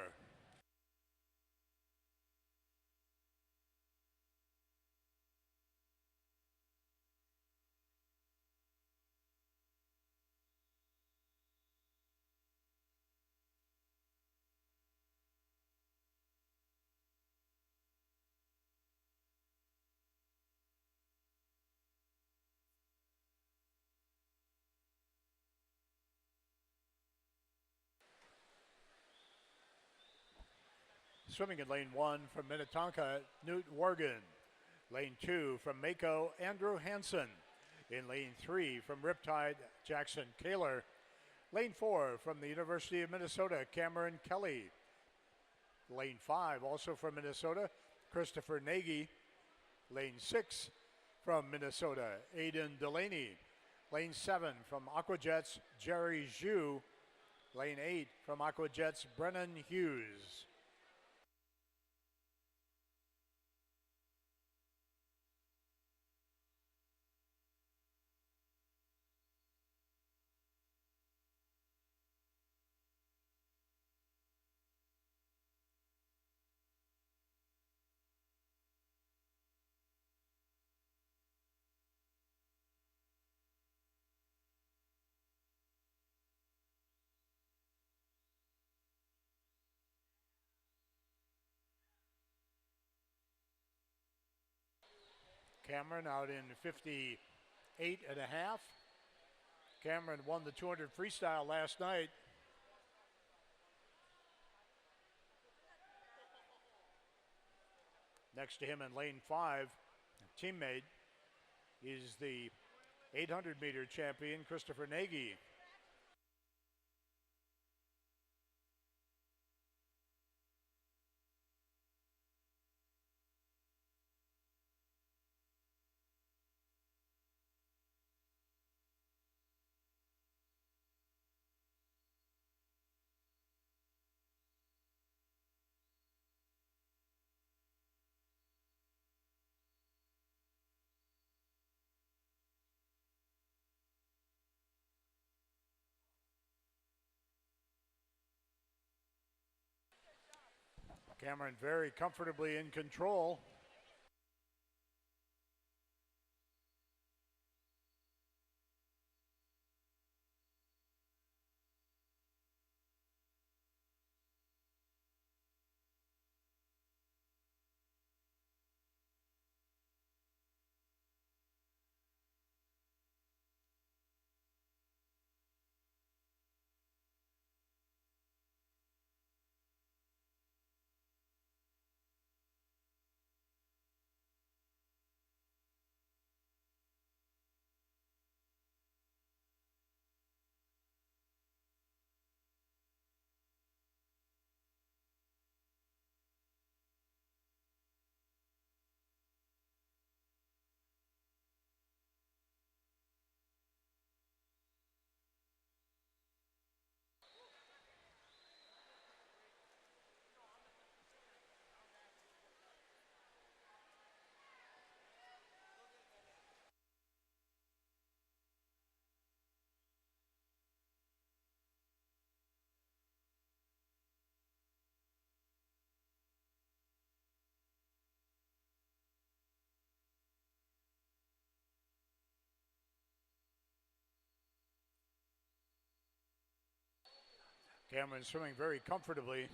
Swimming in lane 1 from Minnetonka, Newt Worgan. Lane 2 from Mako, Andrew Hansen. In lane 3 from Riptide, Jackson Kaler. Lane 4 from the University of Minnesota, Cameron Kelly. Lane 5 also from Minnesota, Christopher Nagy. Lane 6 from Minnesota, Aiden Delaney. Lane 7 from Aquajets, Jerry Zhu. Lane 8 from Aquajets, Brennan Hughes. Cameron out in 58 and a half. Cameron won the 200 freestyle last night. Next to him in lane 5, a teammate, is the 800-meter champion, Christopher Nagy. Cameron very comfortably in control. Cameron swimming very comfortably.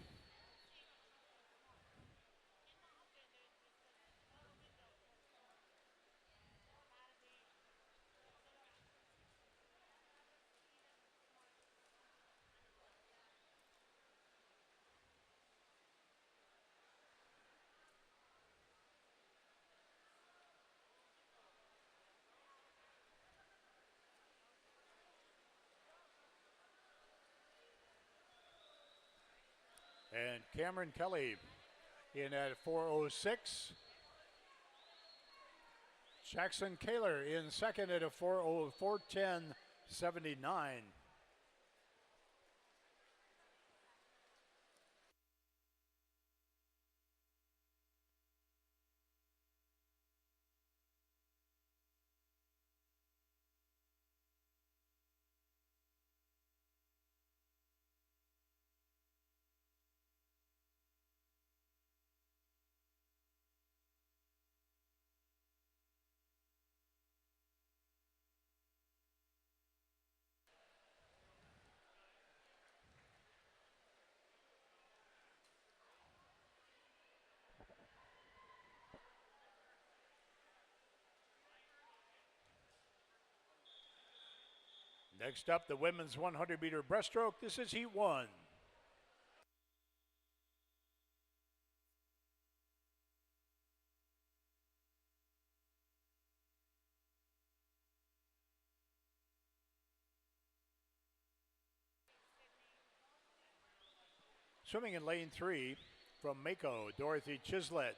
And Cameron Kelly in at 4:06. Jackson Kaler in second at a 4:10.79. Next up, the women's 100-meter breaststroke. This is heat 1. Swimming in lane 3 from Mako, Dorothy Chislett.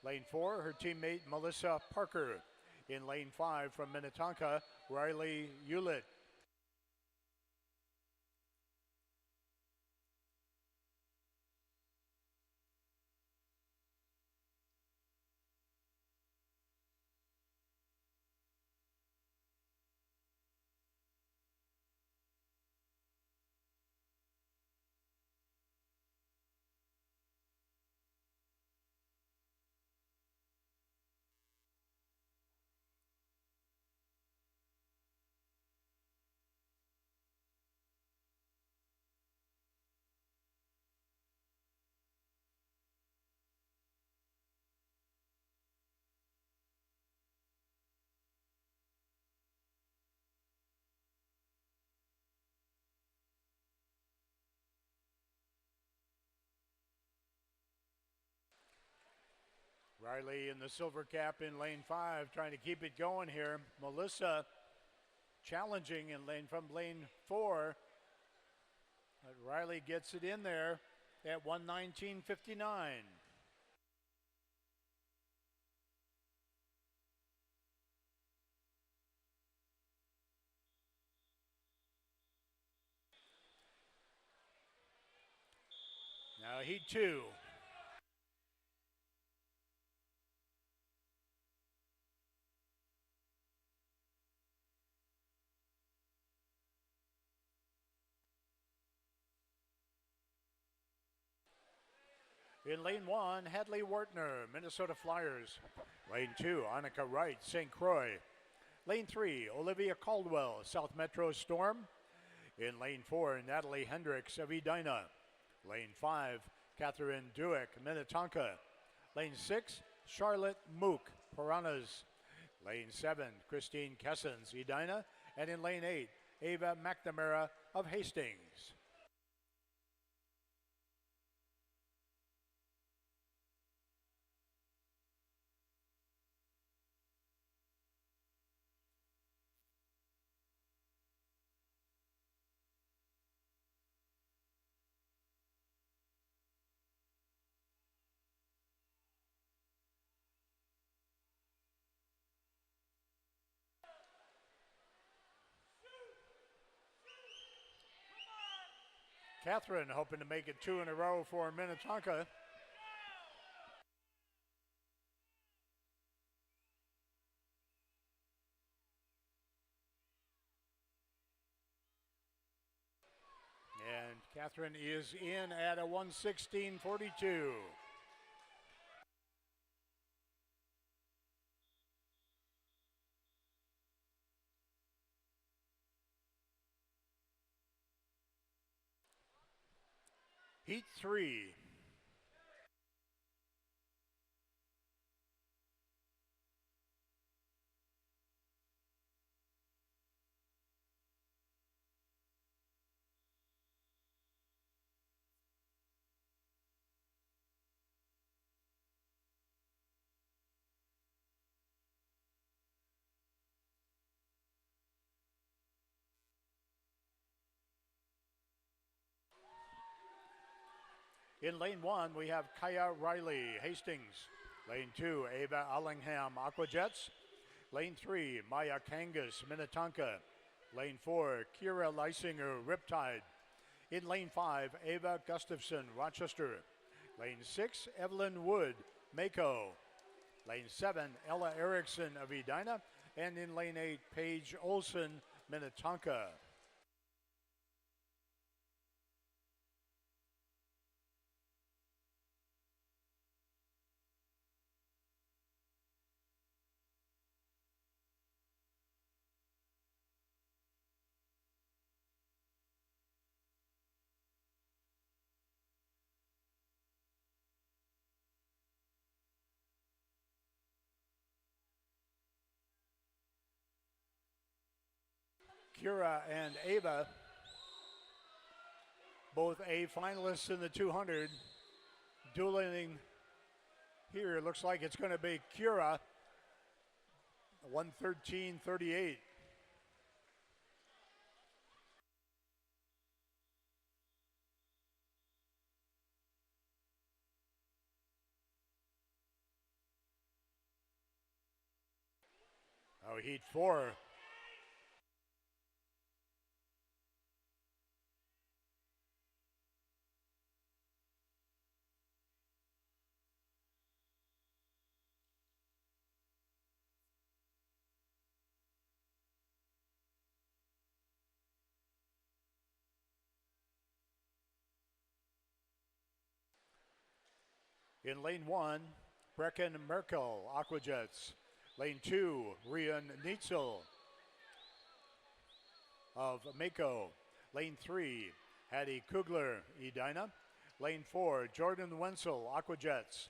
Lane 4, her teammate Melissa Parker. In lane 5 from Minnetonka, Riley Hewlett. Riley in the silver cap in lane 5, trying to keep it going here. Melissa challenging in from lane 4. But Riley gets it in there at 1:19.59. Now heat 2. In lane 1, Hadley Wartner, Minnesota Flyers. Lane 2, Annika Wright, St. Croix. Lane 3, Olivia Caldwell, South Metro Storm. In lane 4, Natalie Hendricks of Edina. Lane 5, Catherine Dueck, Minnetonka. Lane 6, Charlotte Mook, Piranhas. Lane 7, Christine Kessens, Edina. And in lane 8, Ava McNamara of Hastings. Catherine hoping to make it 2 in a row for Minnetonka. And Catherine is in at a 1:16.42. Heat 3. In lane 1, we have Kaya Riley, Hastings. Lane 2, Ava Allingham, Aquajets. Lane 3, Maya Kangas, Minnetonka. Lane 4, Kira Leisinger, Riptide. In lane 5, Ava Gustafson, Rochester. Lane 6, Evelyn Wood, Mako. Lane 7, Ella Erickson of Edina. And in lane 8, Paige Olson, Minnetonka. Kira and Ava, both A finalists in the 200. Dueling here, looks like it's going to be Kira, 113.38. Oh, Heat 4. In lane 1, Brecken Merkel, Aquajets. Lane 2, Rian Neitzel of Mako. Lane 3, Hattie Kugler, Edina. Lane 4, Jordan Wenzel, Aquajets.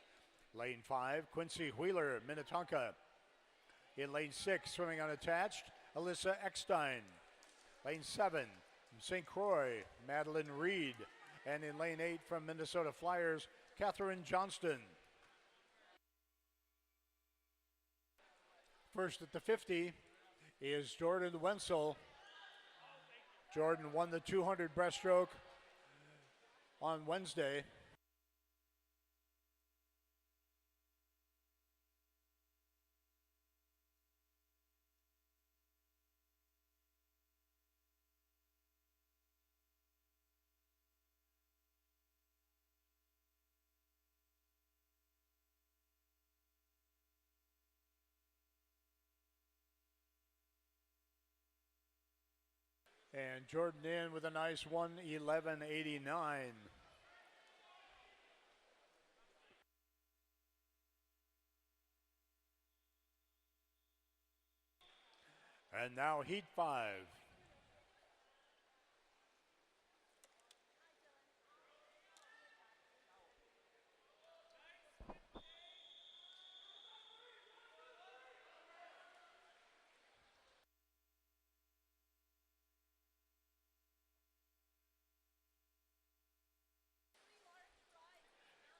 Lane 5, Quincy Wheeler, Minnetonka. In lane 6, swimming unattached, Alyssa Eckstein. Lane 7, from St. Croix, Madeline Reed. And in lane 8, from Minnesota Flyers, Catherine Johnston. First at the 50 is Jordan Wenzel. Jordan won the 200 breaststroke on Wednesday. And Jordan in with a nice 1:11.89. And now Heat 5.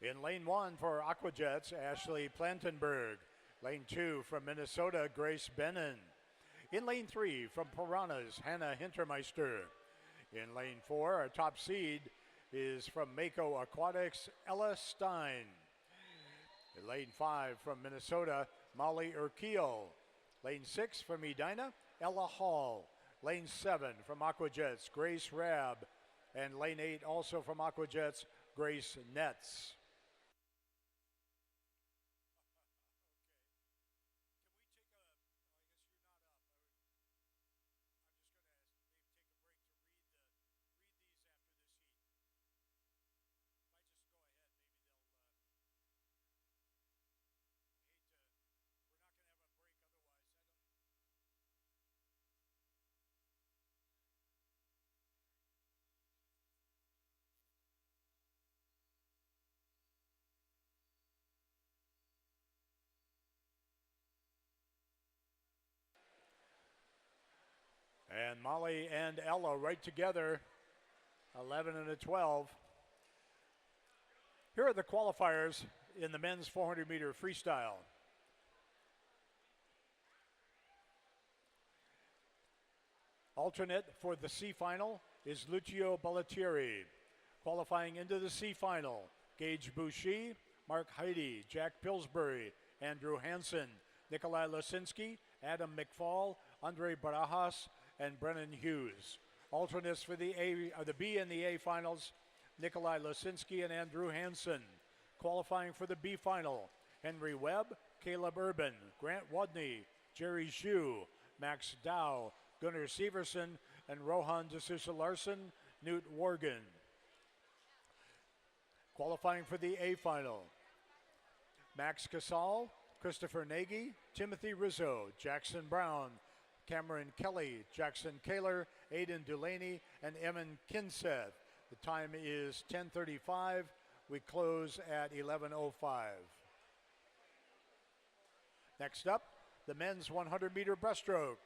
In lane 1 for Aquajets, Ashley Plantenberg. Lane 2 from Minnesota, Grace Bennon. In lane 3 from Piranhas, Hannah Hintermeister. In lane 4, our top seed is from Mako Aquatics, Ella Stein. In lane 5 from Minnesota, Molly Urquiel. Lane 6 from Edina, Ella Hall. Lane 7 from Aquajets, Grace Rabb. And lane 8 also from Aquajets, Grace Netz. And Molly and Ella right together, 11 and a 12. Here are the qualifiers in the men's 400 meter freestyle. Alternate for the C final is Lucio Ballatieri. Qualifying into the C final, Gage Bouchy, Mark Heidi, Jack Pillsbury, Andrew Hansen, Nikolai Losinski, Adam McFall, Andre Barajas, and Brennan Hughes. Alternates for the B and the A finals, Nikolai Losinski and Andrew Hansen. Qualifying for the B final, Henry Webb, Caleb Urban, Grant Wadney, Jerry Zhu, Max Dow, Gunnar Severson, and Rohan D'Souza Larson, Newt Worgan. Qualifying for the A final, Max Casal, Christopher Nagy, Timothy Rizzo, Jackson Brown, Cameron Kelly, Jackson Kaler, Aiden Delaney, and Emin Kinseth. The time is 10:35. We close at 11:05. Next up, the men's 100 meter breaststroke.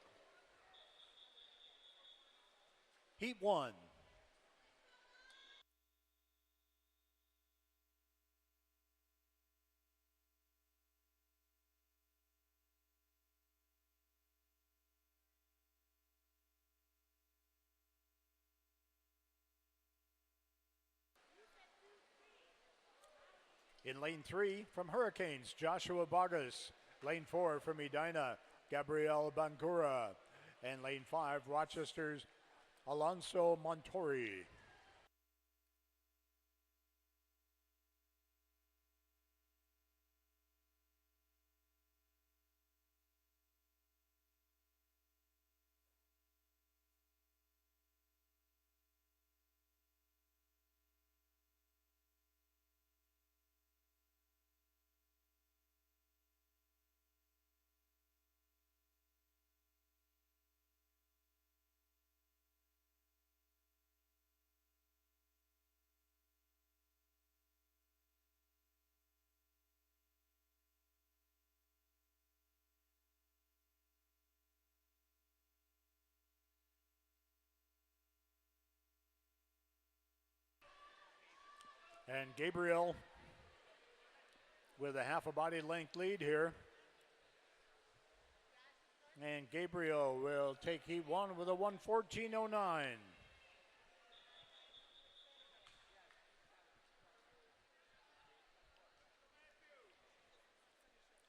Heat 1. In lane 3 from Hurricanes, Joshua Bogus. Lane 4 from Edina, Gabriel Bangura. And lane 5, Rochester's Alonso Montori. And Gabriel with a half a body length lead here. And Gabriel will take heat 1 with a 1:14.09.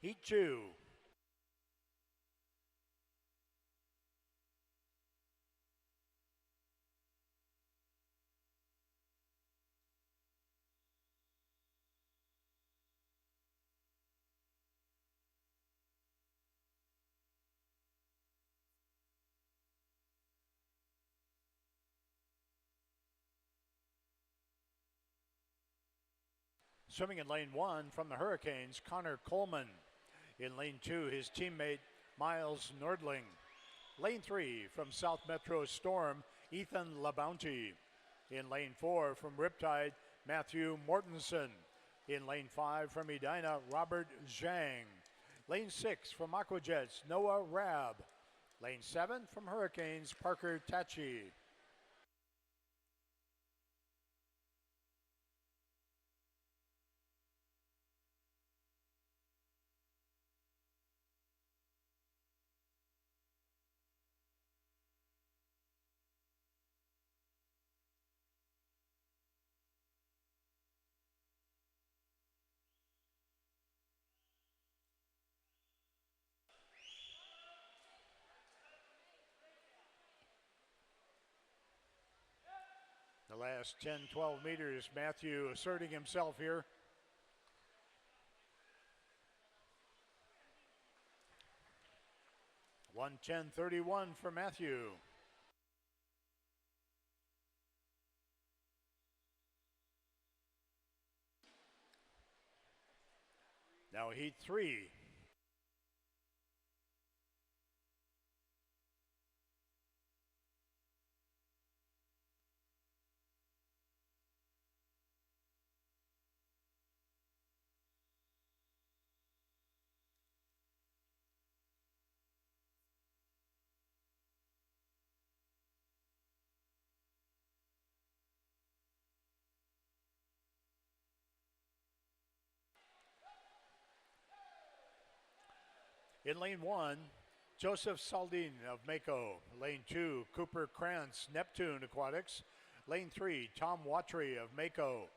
Heat 2. Swimming in lane 1 from the Hurricanes, Connor Coleman. In lane 2, his teammate Miles Nordling. Lane 3 from South Metro Storm, Ethan LaBounty. In lane 4 from Riptide, Matthew Mortensen. In lane 5 from Edina, Robert Zhang. Lane 6 from Aquajets, Noah Rab. Lane 7 from Hurricanes, Parker Tachi. The last 10, 12 meters, Matthew asserting himself here. (1:10.31) for Matthew. Now heat 3. In lane 1, Joseph Saldin of Mako. Lane 2, Cooper Krantz, Neptune Aquatics. Lane 3, Tom Watry of Mako.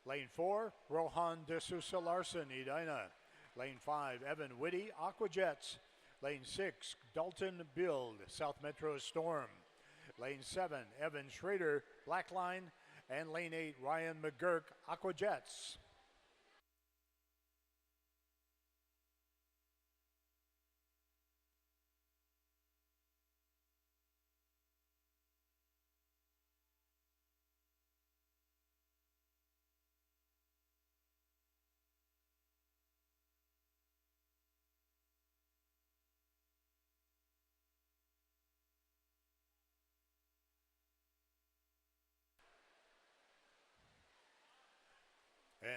Lane 4, Rohan De Sousa Larson, Edina. Lane 5, Evan Whitty, Aquajets. Lane 6, Dalton Build, South Metro Storm. Lane 7, Evan Schrader, Blackline. And lane 8, Ryan McGurk, Aquajets.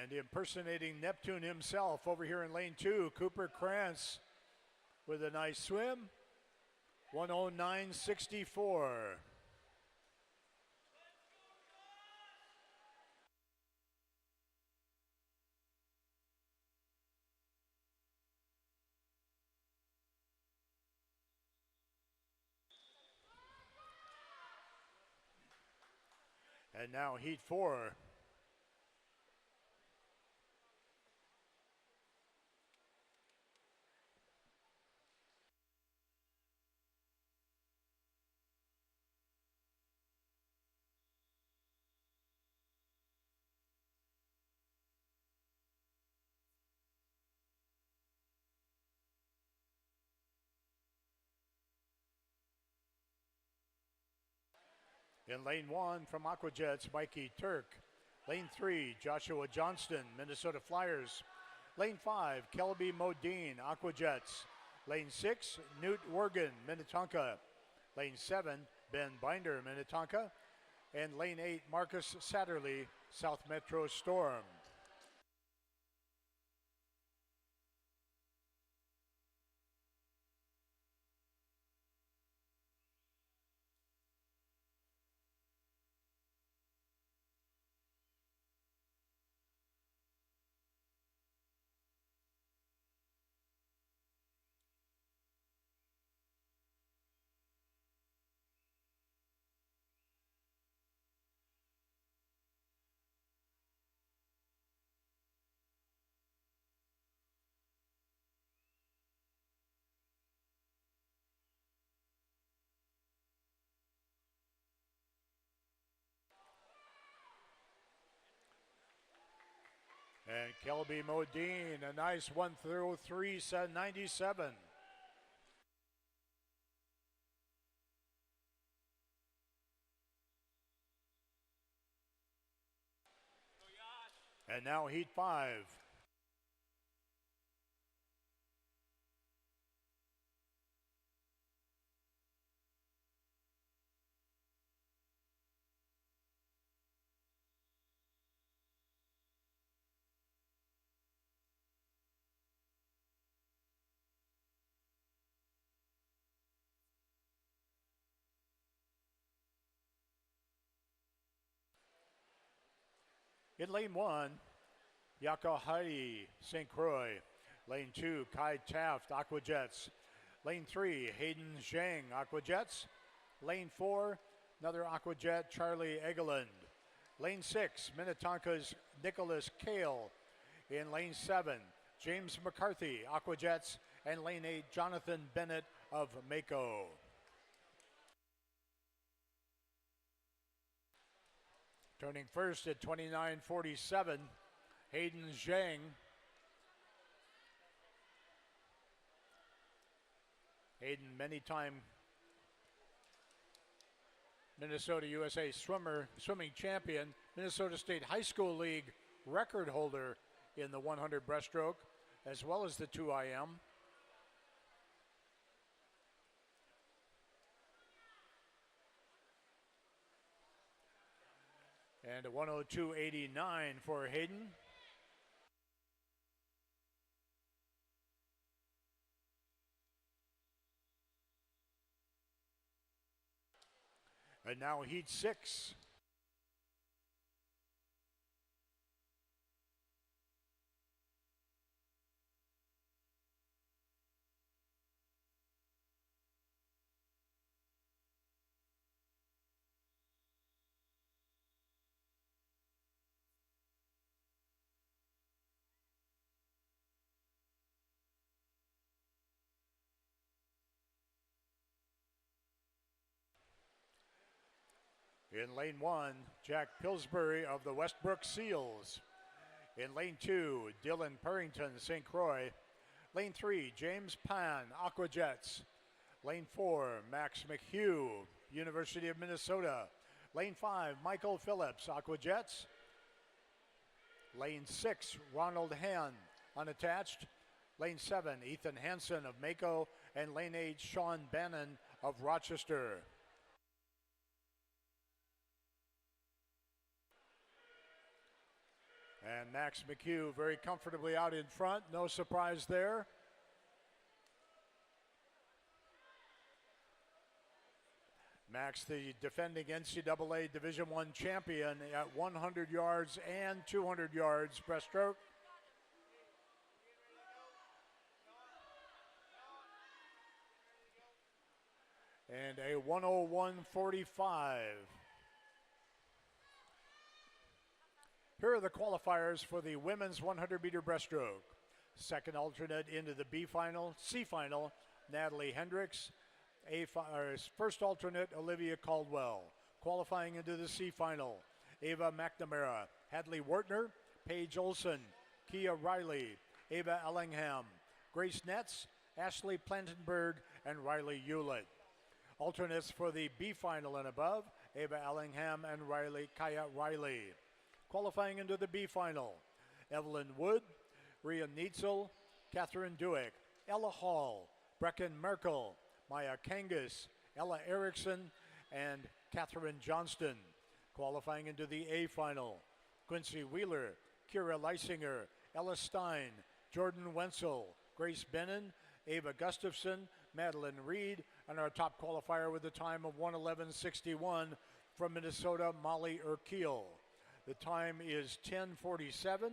And impersonating Neptune himself over here in lane 2, Cooper Krantz with a nice swim, 109.64. And now heat 4. In lane 1 from Aquajets, Mikey Turk. Lane 3, Joshua Johnston, Minnesota Flyers. Lane 5, Kelby Modine, Aquajets. Lane 6, Newt Worgan, Minnetonka. Lane 7, Ben Binder, Minnetonka. And lane 8, Marcus Satterley, South Metro Storm. And Kelby Modine, a nice 1:03.97. And now heat 5. In lane 1, Yako Heidi, St. Croix. Lane 2, Kai Taft, Aquajets. Lane 3, Hayden Zhang, Aquajets. Lane 4, another Aquajet, Charlie Egeland. Lane 6, Minnetonka's Nicholas Kale. In lane 7, James McCarthy, Aquajets. And lane 8, Jonathan Bennett of Mako. Turning first at 29.47, Hayden Zhang. Hayden, many-time Minnesota USA swimming champion, Minnesota State High School League record holder in the 100 breaststroke, as well as the 2 IM. And a 102.89 for Hayden. And now heat 6. In lane 1, Jack Pillsbury of the Westbrook Seals. In lane 2, Dylan Purrington, St. Croix. Lane 3, James Pan, Aquajets. Lane 4, Max McHugh, University of Minnesota. Lane 5, Michael Phillips, Aquajets. Lane 6, Ronald Hand, unattached. Lane 7, Ethan Hansen of Mako. And lane 8, Sean Bannon of Rochester. And Max McHugh very comfortably out in front. No surprise there. Max, the defending NCAA Division I champion at 100 yards and 200 yards breaststroke. And a 101.45. Here are the qualifiers for the women's 100-meter breaststroke. Second alternate into the B final, C final, Natalie Hendricks. First alternate, Olivia Caldwell. Qualifying into the C final, Ava McNamara, Hadley Wertner, Paige Olson, Kia Riley, Ava Ellingham, Grace Netz, Ashley Plantenberg, and Riley Hewlett. Alternates for the B final and above, Ava Ellingham and Kaya Riley. Qualifying into the B final, Evelyn Wood, Rhea Neitzel, Catherine Dueck, Ella Hall, Brecken Merkel, Maya Kangas, Ella Erickson, and Catherine Johnston. Qualifying into the A final, Quincy Wheeler, Kira Leisinger, Ella Stein, Jordan Wenzel, Grace Bennon, Ava Gustafson, Madeline Reed, and our top qualifier with a time of 1:11.61 from Minnesota, Molly Urquille. The time is 10:47.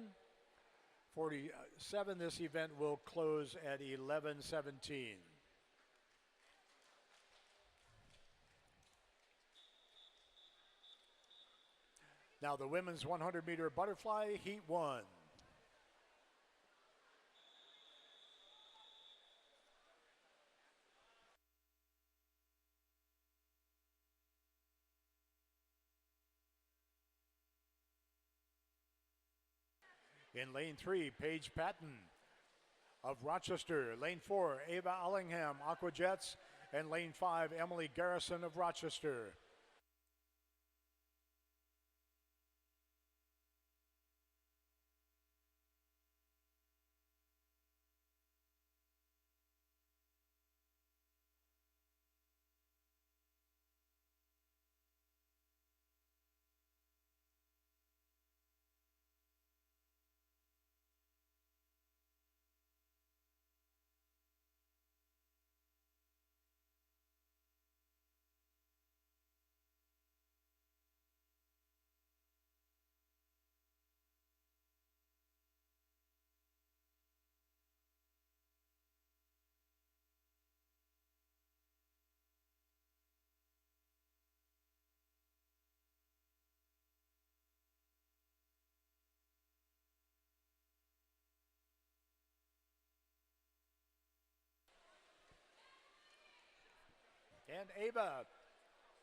47. This event will close at 11:17. Now the women's 100-meter butterfly, heat 1. In lane 3, Paige Patton of Rochester. Lane 4, Ava Allingham, Aquajets. And lane 5, Emily Garrison of Rochester. And Ava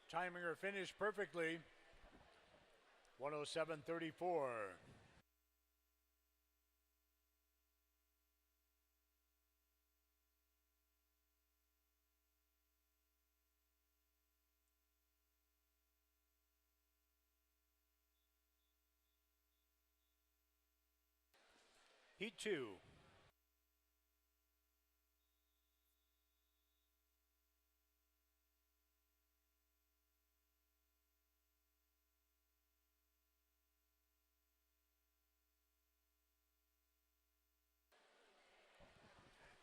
timing her finish perfectly, 1:07.34. Heat 2.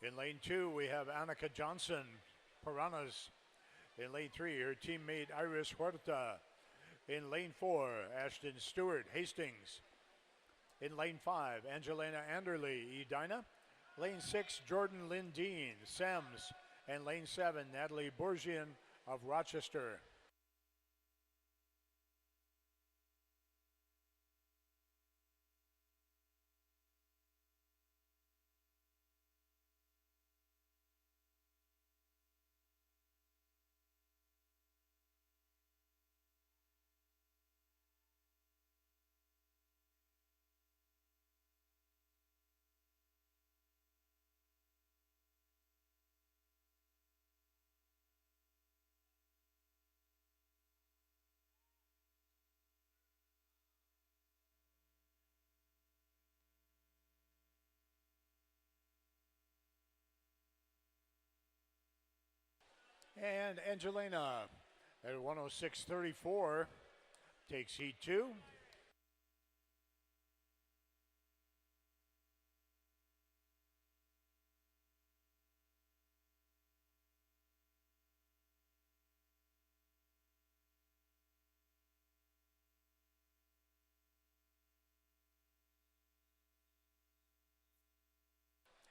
In lane 2, we have Annika Johnson, Piranhas. In lane 3, her teammate Iris Huerta. In lane 4, Ashton Stewart, Hastings. In lane 5, Angelina Anderley, Edina. Lane 6, Jordan Lindeen, Sems. And lane 7, Natalie Bourgian of Rochester. And Angelina at 106.34 takes heat 2.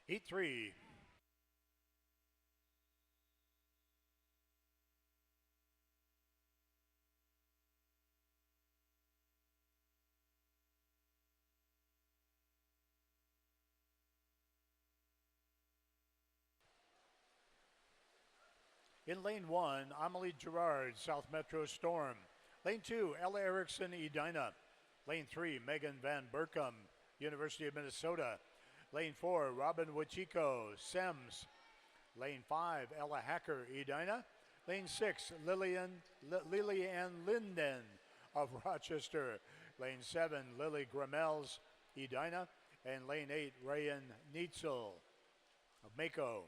Heat 3. In lane 1, Amelie Gerard, South Metro Storm. Lane 2, Ella Erickson, Edina. Lane 3, Megan Van Burkham, University of Minnesota. Lane 4, Robin Wachiko, Sems. Lane 5, Ella Hacker, Edina. Lane 6, Lillian Linden of Rochester. Lane 7, Lily Gramels, Edina. And lane 8, Rayan Neitzel of Mako.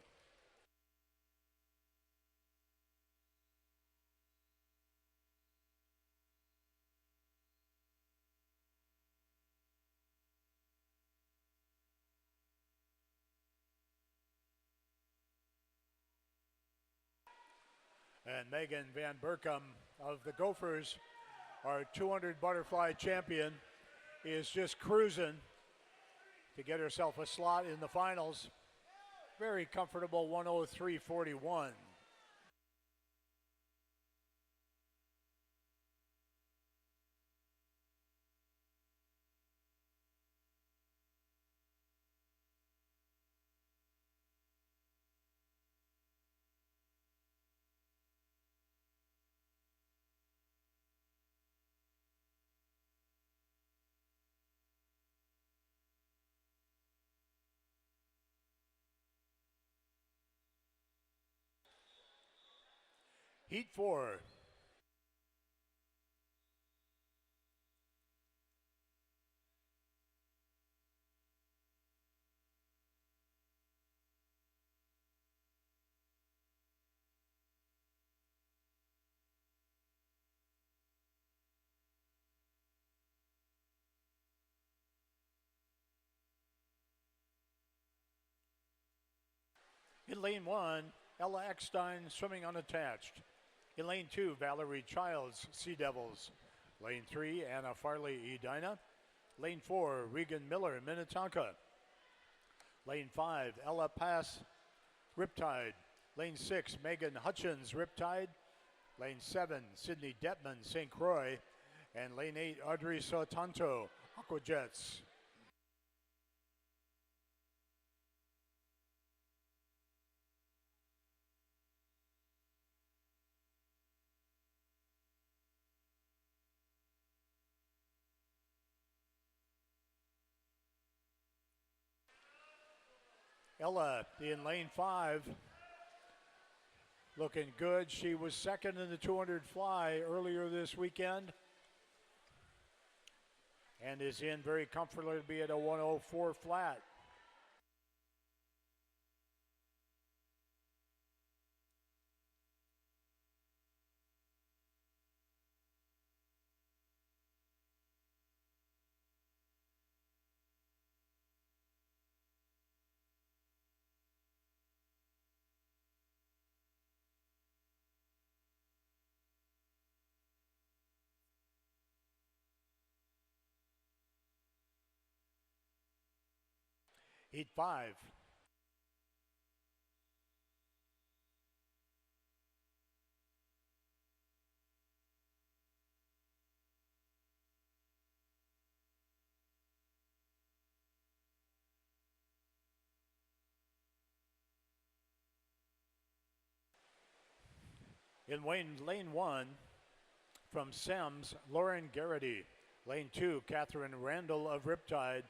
And Megan Van Burkham of the Gophers, our 200 butterfly champion, is just cruising to get herself a slot in the finals. Very comfortable 103.41. Heat 4. In lane 1, Ella Eckstein, swimming unattached. In lane 2, Valerie Childs, Sea Devils. Lane 3, Anna Farley, Edina. Lane 4, Regan Miller, Minnetonka. Lane 5, Ella Pass, Riptide. Lane 6, Megan Hutchins, Riptide. Lane 7, Sydney Detman, St. Croix. And lane 8, Audrey Sotanto, Aquajets. Ella in lane 5, looking good. She was second in the 200 fly earlier this weekend and is in very comfortably to be at a 104 flat. Heat 5. In lane 1, from Sems, Lauren Garrity. Lane 2, Catherine Randall of Riptide.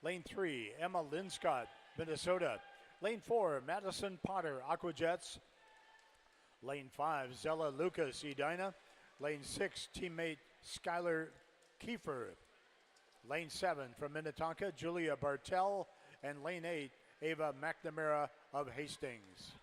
Lane 3, Emma Linscott, Minnesota. Lane 4, Madison Potter, Aquajets. Lane 5, Zella Lucas, Edina. Lane 6, teammate Skylar Kiefer. Lane 7, from Minnetonka, Julia Bartell. And lane 8, Ava McNamara of Hastings.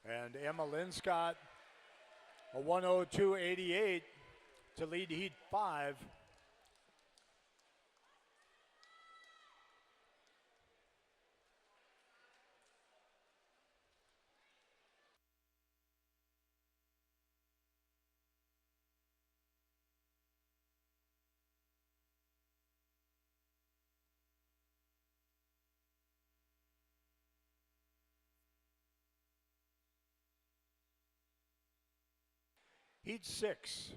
And Emma Linscott, a 102.88 to lead heat 5. Heat 6.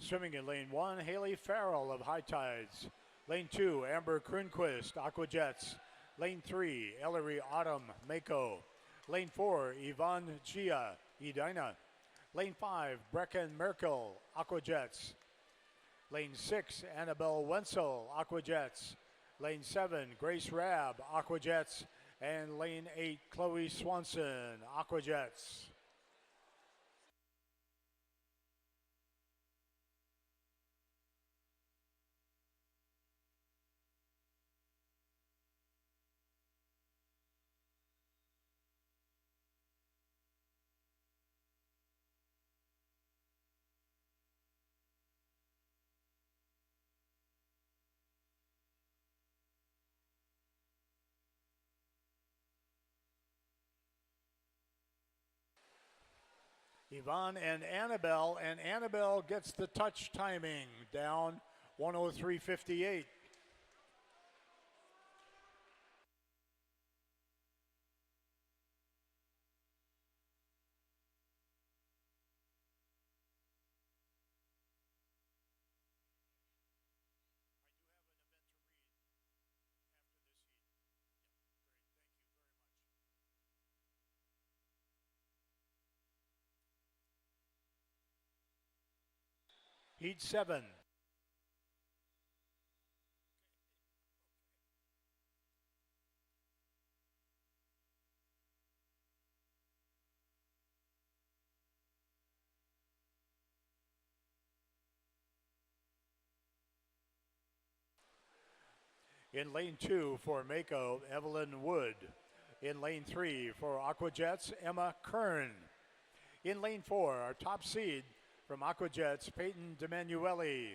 Swimming in lane 1, Haley Farrell of High Tides. Lane 2, Amber Kronquist, Aquajets. Lane 3, Ellery Autumn, Mako. Lane 4, Yvonne Gia, Edina. Lane 5, Brecken Merkel, Aquajets. Lane 6, Annabelle Wenzel, Aquajets. Lane 7, Grace Rabb, Aquajets. And lane 8, Chloe Swanson, Aquajets. Yvonne and Annabelle gets the touch timing down 103.58. Heat 7. In lane 2 for Mako, Evelyn Wood. In lane 3 for Aquajets, Emma Kern. In lane 4, our top seed from Aquajets, Peyton DeManuele.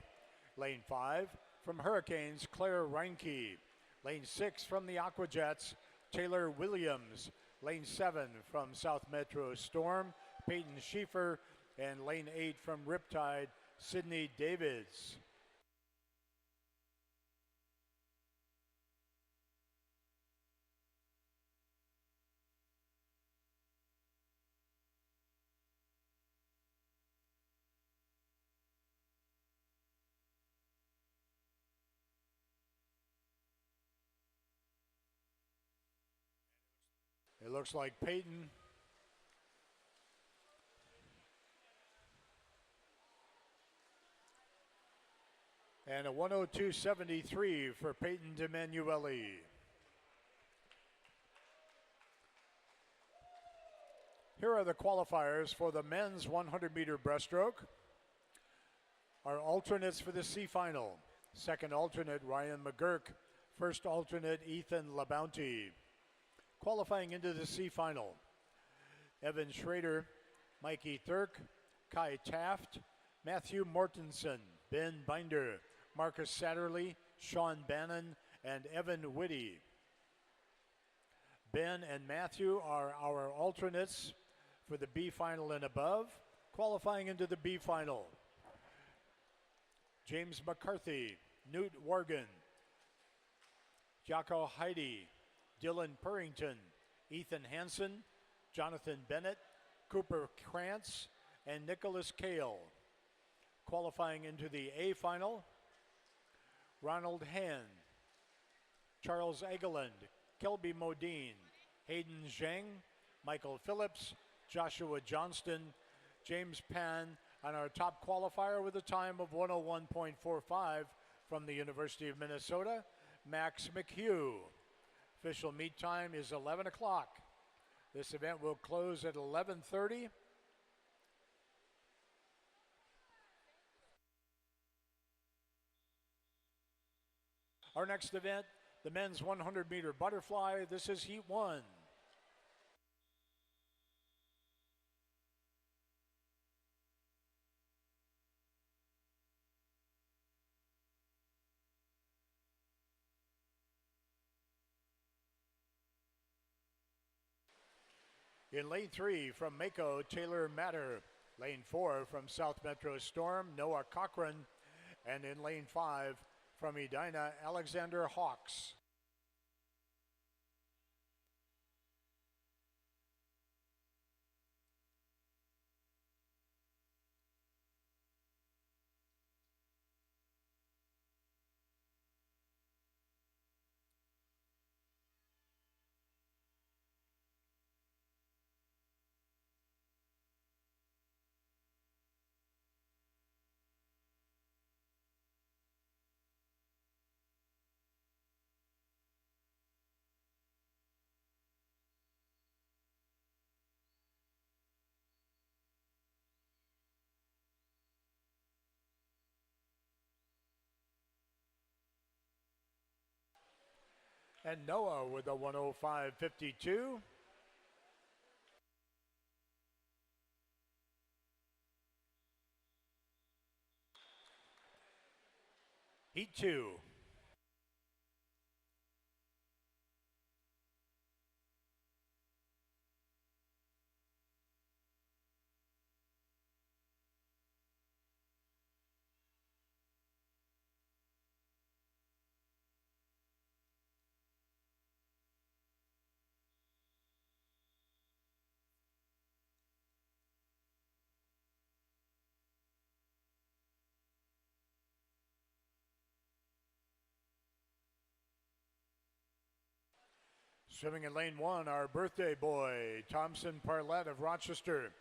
Lane 5 from Hurricanes, Claire Reinke. Lane 6 from the Aquajets, Taylor Williams. Lane 7 from South Metro Storm, Peyton Schieffer. And lane 8 from Riptide, Sydney Davids. It looks like Peyton and a 102.73 for Peyton DeManuele. Here are the qualifiers for the men's 100-meter breaststroke. Our alternates for the C final. Second alternate, Ryan McGurk. First alternate, Ethan LaBounty. Qualifying into the C final, Evan Schrader, Mikey Thurk, Kai Taft, Matthew Mortensen, Ben Binder, Marcus Satterley, Sean Bannon, and Evan Whitty. Ben and Matthew are our alternates for the B final and above. Qualifying into the B final, James McCarthy, Newt Worgan, Jaco Heidi, Dylan Purrington, Ethan Hansen, Jonathan Bennett, Cooper Krantz, and Nicholas Kale. Qualifying into the A final, Ronald Hand, Charles Egeland, Kelby Modine, Hayden Zhang, Michael Phillips, Joshua Johnston, James Pan, And our top qualifier with a time of 101.45 from the University of Minnesota, Max McHugh. Official meet time is 11 o'clock. This event will close at 11:30. Our next event, the men's 100-meter butterfly. This is Heat 1. In lane 3 from Mako, Taylor Matter. Lane 4 from South Metro Storm, Noah Cochran. And in lane 5 from Edina, Alexander Hawks. And Noah with a 105.52. Heat 2. Swimming in lane 1, our birthday boy, Thompson Parlett of Rochester.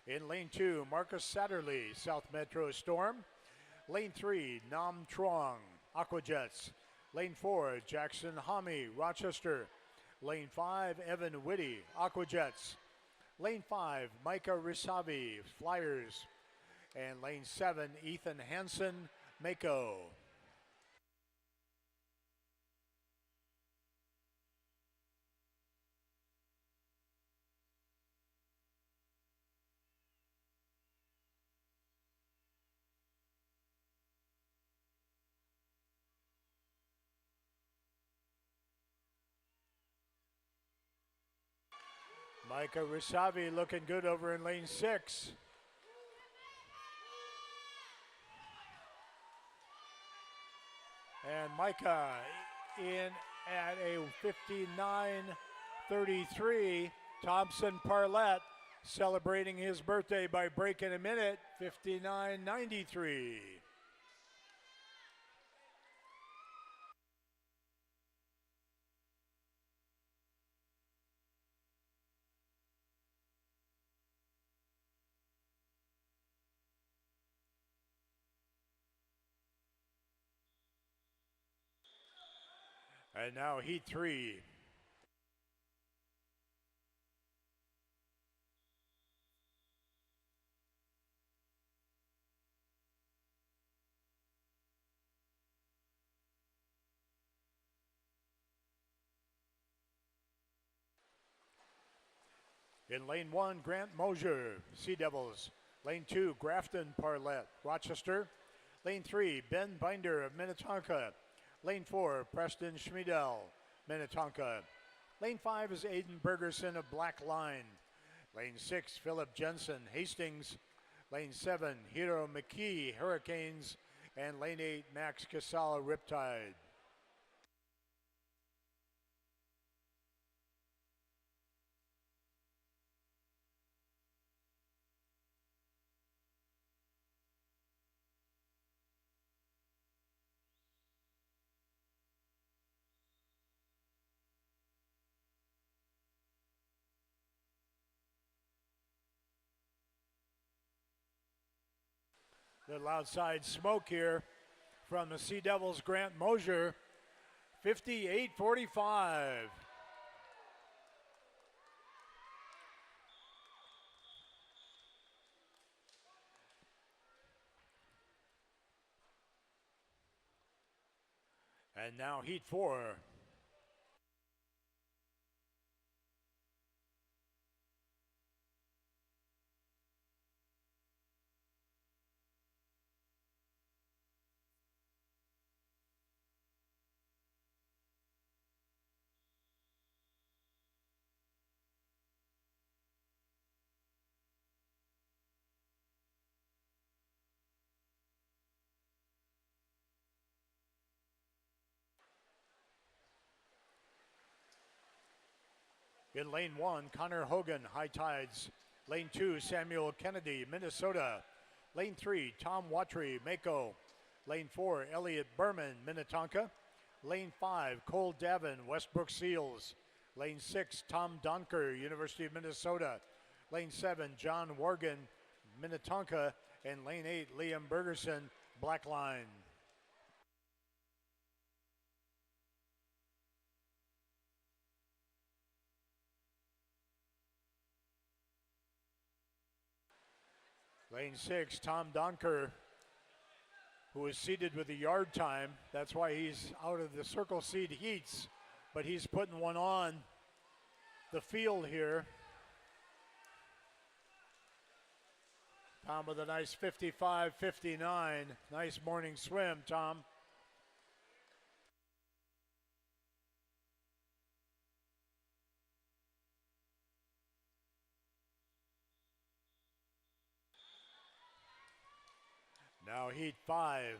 In lane 2, Marcus Satterley, South Metro Storm. Lane 3, Nam Truong, Aquajets. Lane 4, Jackson Hami, Rochester. Lane 5, Evan Whitty, Aquajets. Lane 5, Micah Risavi, Flyers. And lane 7, Ethan Hansen, Mako. Micah Risavi looking good over in lane 6. And Micah in at a 59.33. Thompson Parlett celebrating his birthday by breaking a minute, 59.93. And now Heat 3. In lane 1, Grant Mosier, Sea Devils. Lane 2, Grafton Parlett, Rochester. Lane 3, Ben Binder of Minnetonka. Lane 4, Preston Schmidel, Minnetonka. Lane 5 is Aiden Bergerson of Black Line. Lane 6, Philip Jensen, Hastings. Lane 7, Hiro McKee, Hurricanes. And lane 8, Max Casala, Riptide. Little outside smoke here from the Sea Devils' Grant Mosier. 58-45. And now heat 4. In lane 1, Connor Hogan, High Tides. Lane 2, Samuel Kennedy, Minnesota. Lane 3, Tom Watry, Mako. Lane 4, Elliot Berman, Minnetonka. Lane 5, Cole Davin, Westbrook Seals. Lane 6, Tom Donker, University of Minnesota. Lane 7, John Worgan, Minnetonka. And lane 8, Liam Bergerson, Blackline. Lane 6, Tom Donker, who is seated with the yard time. That's why he's out of the circle seed heats, but he's putting one on the field here. Tom with a nice 55-59. Nice morning swim, Tom. Now heat 5.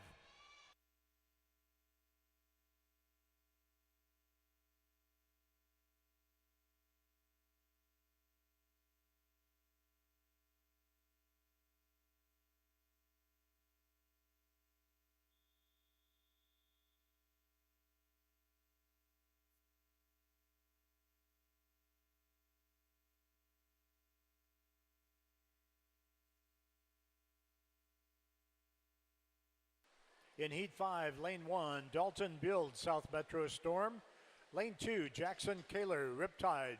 In heat 5, lane 1, Dalton Build, South Metro Storm. Lane 2, Jackson Kaler, Riptide.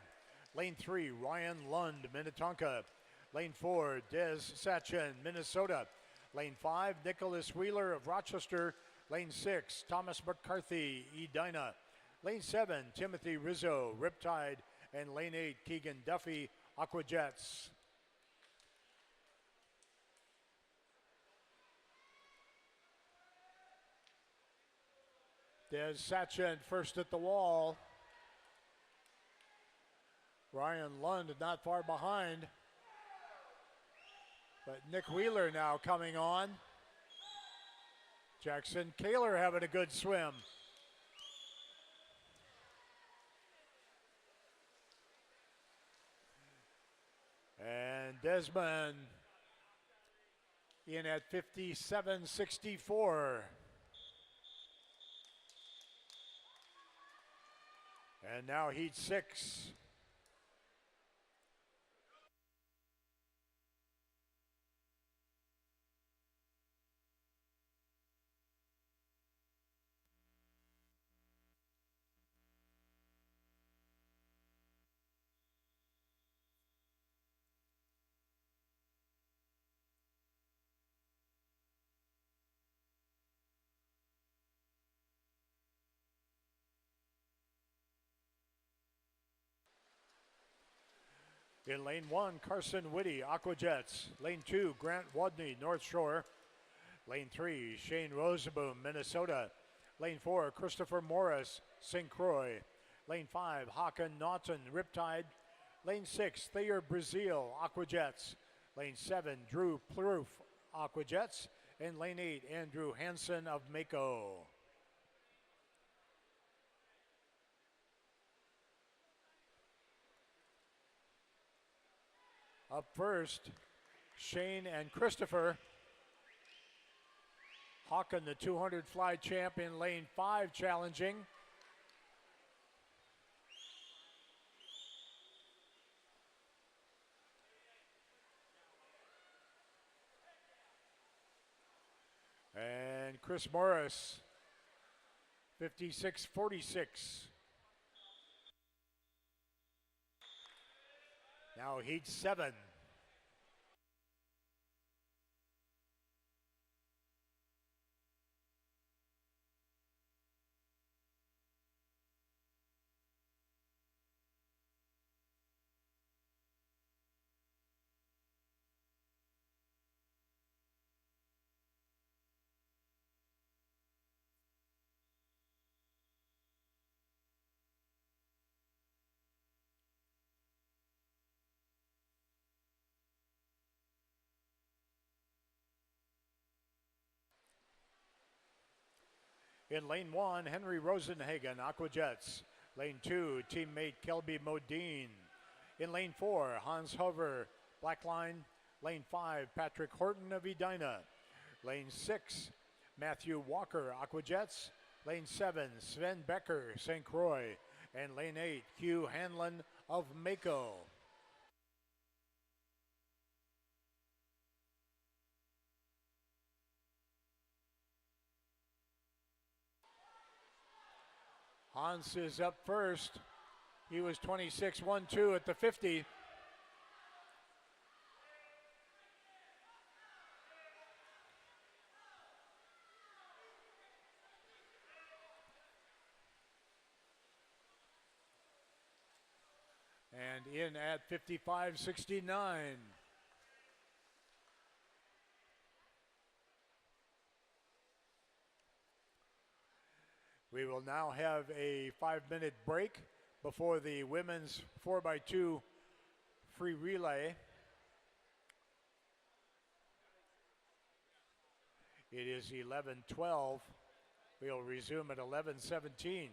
Lane 3, Ryan Lund, Minnetonka. Lane 4, Des Satchin, Minnesota. Lane 5, Nicholas Wheeler of Rochester. Lane 6, Thomas McCarthy, Edina. Lane 7, Timothy Rizzo, Riptide. And lane 8, Keegan Duffy, Aquajets. Des Satchin first at the wall. Ryan Lund not far behind. But Nick Wheeler now coming on. Jackson Kaler having a good swim. And Desmond in at 57-64. And now heat 6. In lane 1, Carson Whitty, Aquajets. Lane 2, Grant Wadney, North Shore. Lane 3, Shane Roseboom, Minnesota. Lane 4, Christopher Morris, St. Croix. Lane 5, Hakan Naughton, Riptide. Lane 6, Thayer Brazil, Aquajets. Lane 7, Drew Plurf, Aquajets. And lane 8, Andrew Hansen of Mako. Up first, Shane and Christopher. Hakan, the 200 fly champ, in lane 5 challenging. And Chris Morris, 56-46. Now heat 7. In lane 1, Henry Rosenhagen, Aquajets. Lane 2, teammate Kelby Modine. In lane 4, Hans Hover, Blackline. Lane 5, Patrick Horton of Edina. Lane 6, Matthew Walker, Aquajets. Lane 7, Sven Becker, St. Croix. And lane 8, Hugh Hanlon of Mako. Hans is up first. He was 26-1-2 at the 50. And in at 55-69. We will now have a 5-minute break before the women's 4x2 free relay. It is 11:12. We'll resume at 11:17.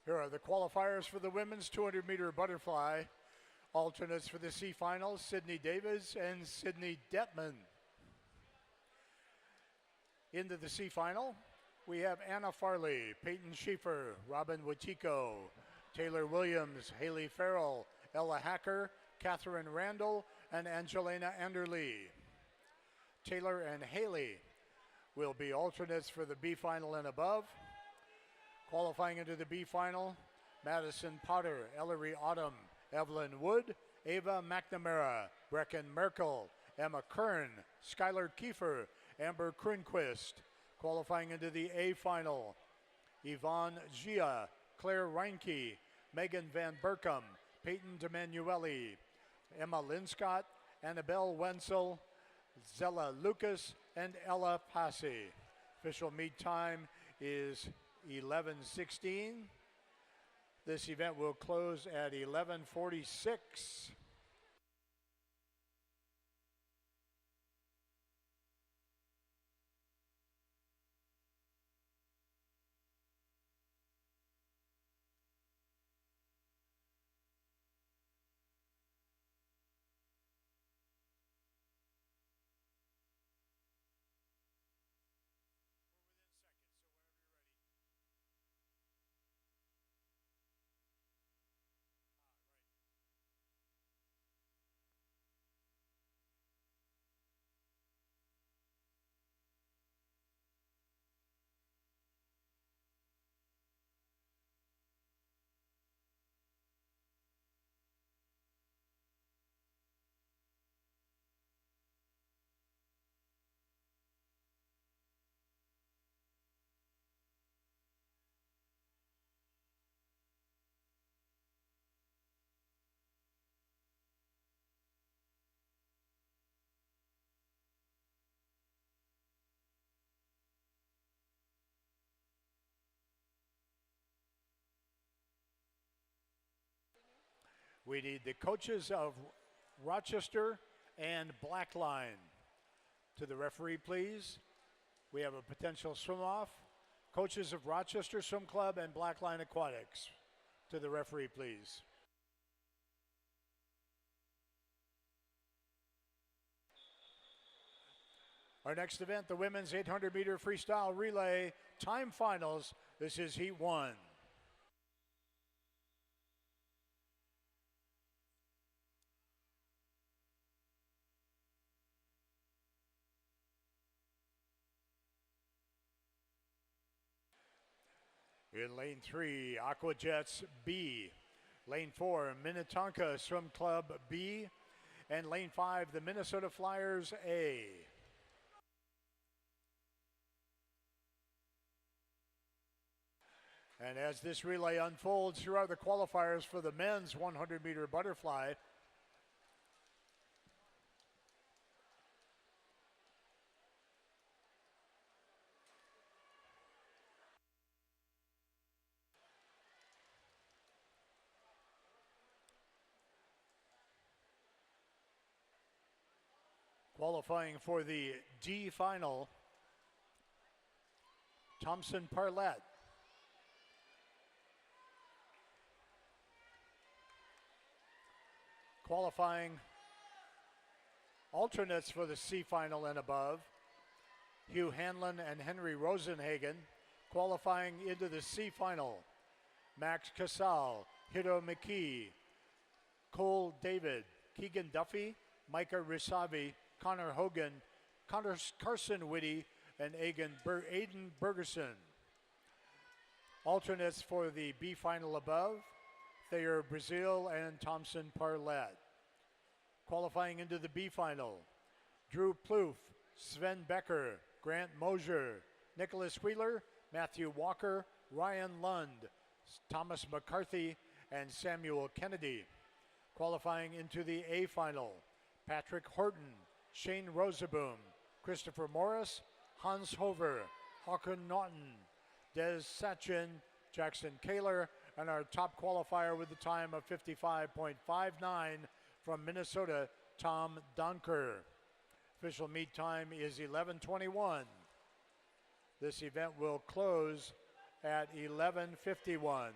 Here are the qualifiers for the women's 200-meter butterfly. Alternates for the C finals, Sydney Davis and Sydney Detman. Into the C final, we have Anna Farley, Peyton Schaefer, Robin Watico, Taylor Williams, Haley Farrell, Ella Hacker, Catherine Randall, and Angelina Anderlee. Taylor and Haley will be alternates for the B final and above. Qualifying into the B final, Madison Potter, Ellery Autumn, Evelyn Wood, Ava McNamara, Brecken Merkel, Emma Kern, Skylar Kiefer, Amber Kronquist. Qualifying into the A final, Yvonne Gia, Claire Reinke, Megan Van Berkom, Peyton DeManuele, Emma Linscott, Annabelle Wenzel, Zella Lucas, and Ella Passy. Official meet time is 11:16. This event will close at 11:46. We need the coaches of Rochester and Blackline. To the referee, please. We have a potential swim-off. Coaches of Rochester Swim Club and Blackline Aquatics. To the referee, please. Our next event, the women's 800-meter freestyle relay time finals. This is Heat 1. In lane 3, Aqua Jets B. Lane 4, Minnetonka Swim Club B. And lane 5, the Minnesota Flyers A. And as this relay unfolds, here are the qualifiers for the men's 100-meter butterfly. Qualifying for the D final, Thompson Parlett. Qualifying alternates for the C final and above, Hugh Hanlon and Henry Rosenhagen. Qualifying into the C final, Max Casal, Hiro McKee, Cole David, Keegan Duffy, Micah Risavi, Connor Hogan, Carson Whitty, and Aiden Bergerson. Alternates for the B final above, Thayer Brazil and Thompson Parlett. Qualifying into the B final, Drew Plouffe, Sven Becker, Grant Mosier, Nicholas Wheeler, Matthew Walker, Ryan Lund, Thomas McCarthy, and Samuel Kennedy. Qualifying into the A final, Patrick Horton, Shane Roseboom, Christopher Morris, Hans Hover, Håkon Naughton, Des Sachin, Jackson Kaler, and our top qualifier with the time of 55.59 from Minnesota, Tom Donker. Official meet time is 11:21. This event will close at 11:51.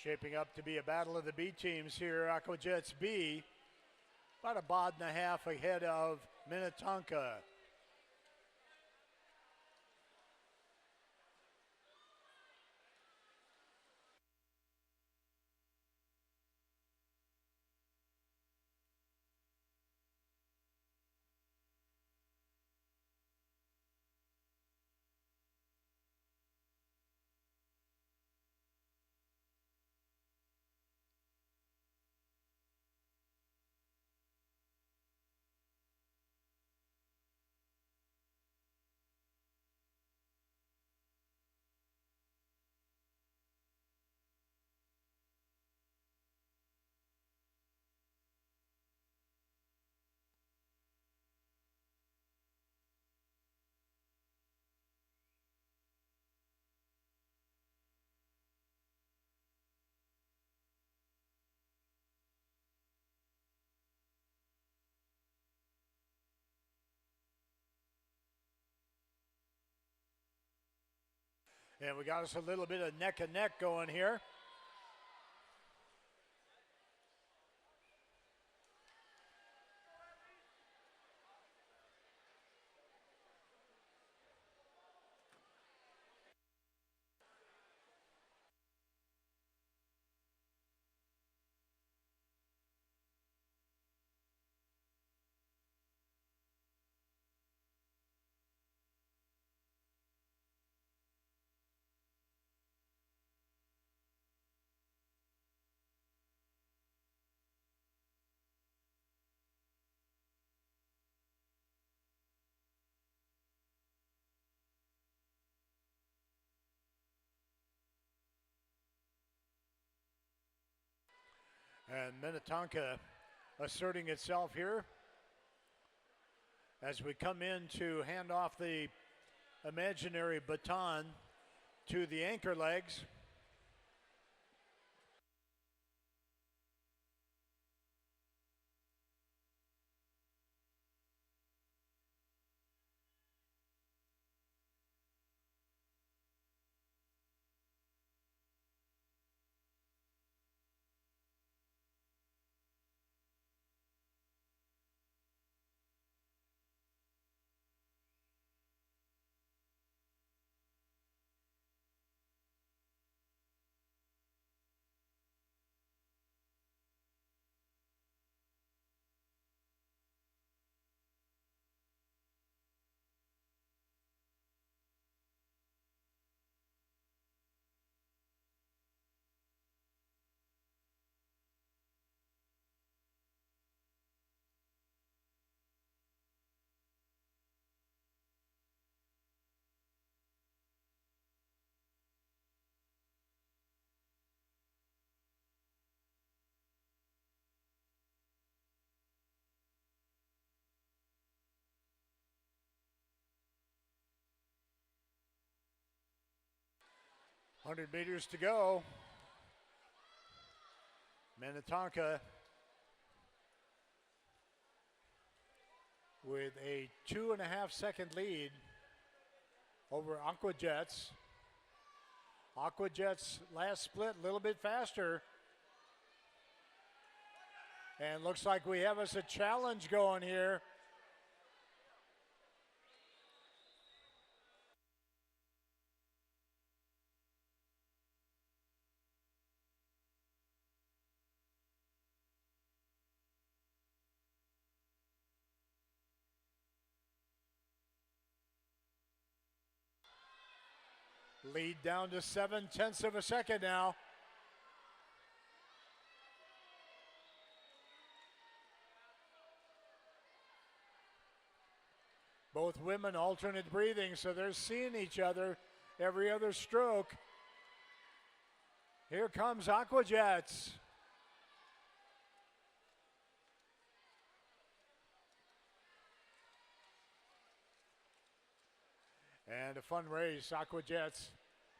Shaping up to be a battle of the B teams here. Aqua Jets B, about a bod and a half ahead of Minnetonka. And we got us a little bit of neck and neck going here. And Minnetonka asserting itself here as we come in to hand off the imaginary baton to the anchor legs. .100 meters to go. Minnetonka with a 2.5 second lead over Aqua Jets. Aqua Jets last split a little bit faster. And looks like we have us a challenge going here. Lead down to 0.7 of a second now. Both women alternate breathing, so they're seeing each other every other stroke. Here comes Aqua Jets. And a fun race, Aqua Jets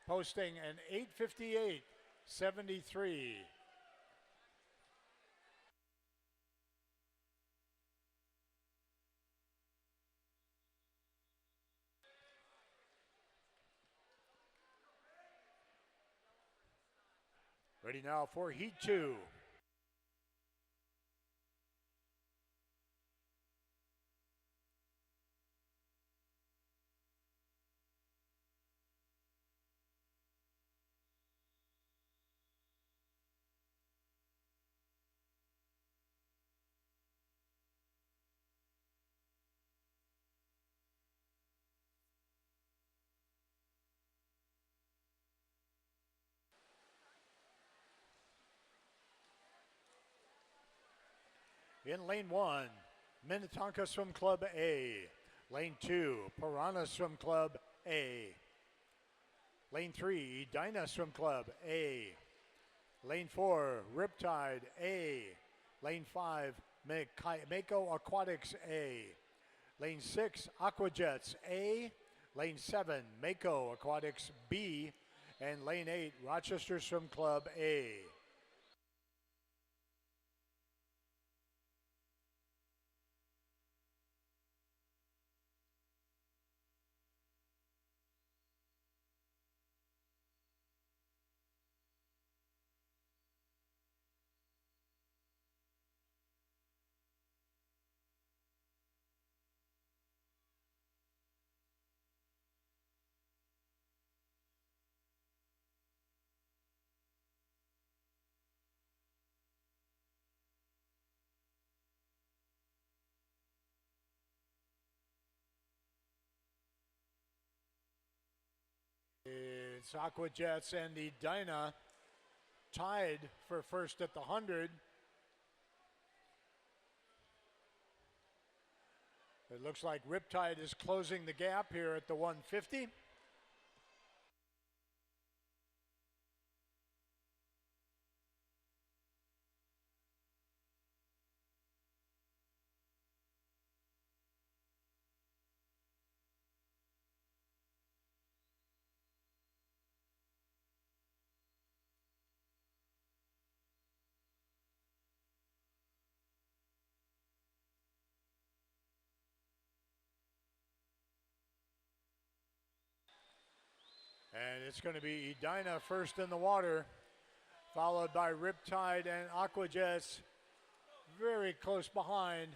posting an 8:58.73. Ready now for Heat 2. In lane 1, Minnetonka Swim Club A. Lane 2, Piranha Swim Club A. Lane 3, Edina Swim Club A. Lane 4, Riptide A. Lane 5, Mako Aquatics A. Lane 6, Aquajets A. Lane 7, Mako Aquatics B. And lane 8, Rochester Swim Club A. It's Aquajets and Edina tied for first at the 100. It looks like Riptide is closing the gap here at the 150. And it's going to be Edina first in the water, followed by Riptide and Aquajets very close behind.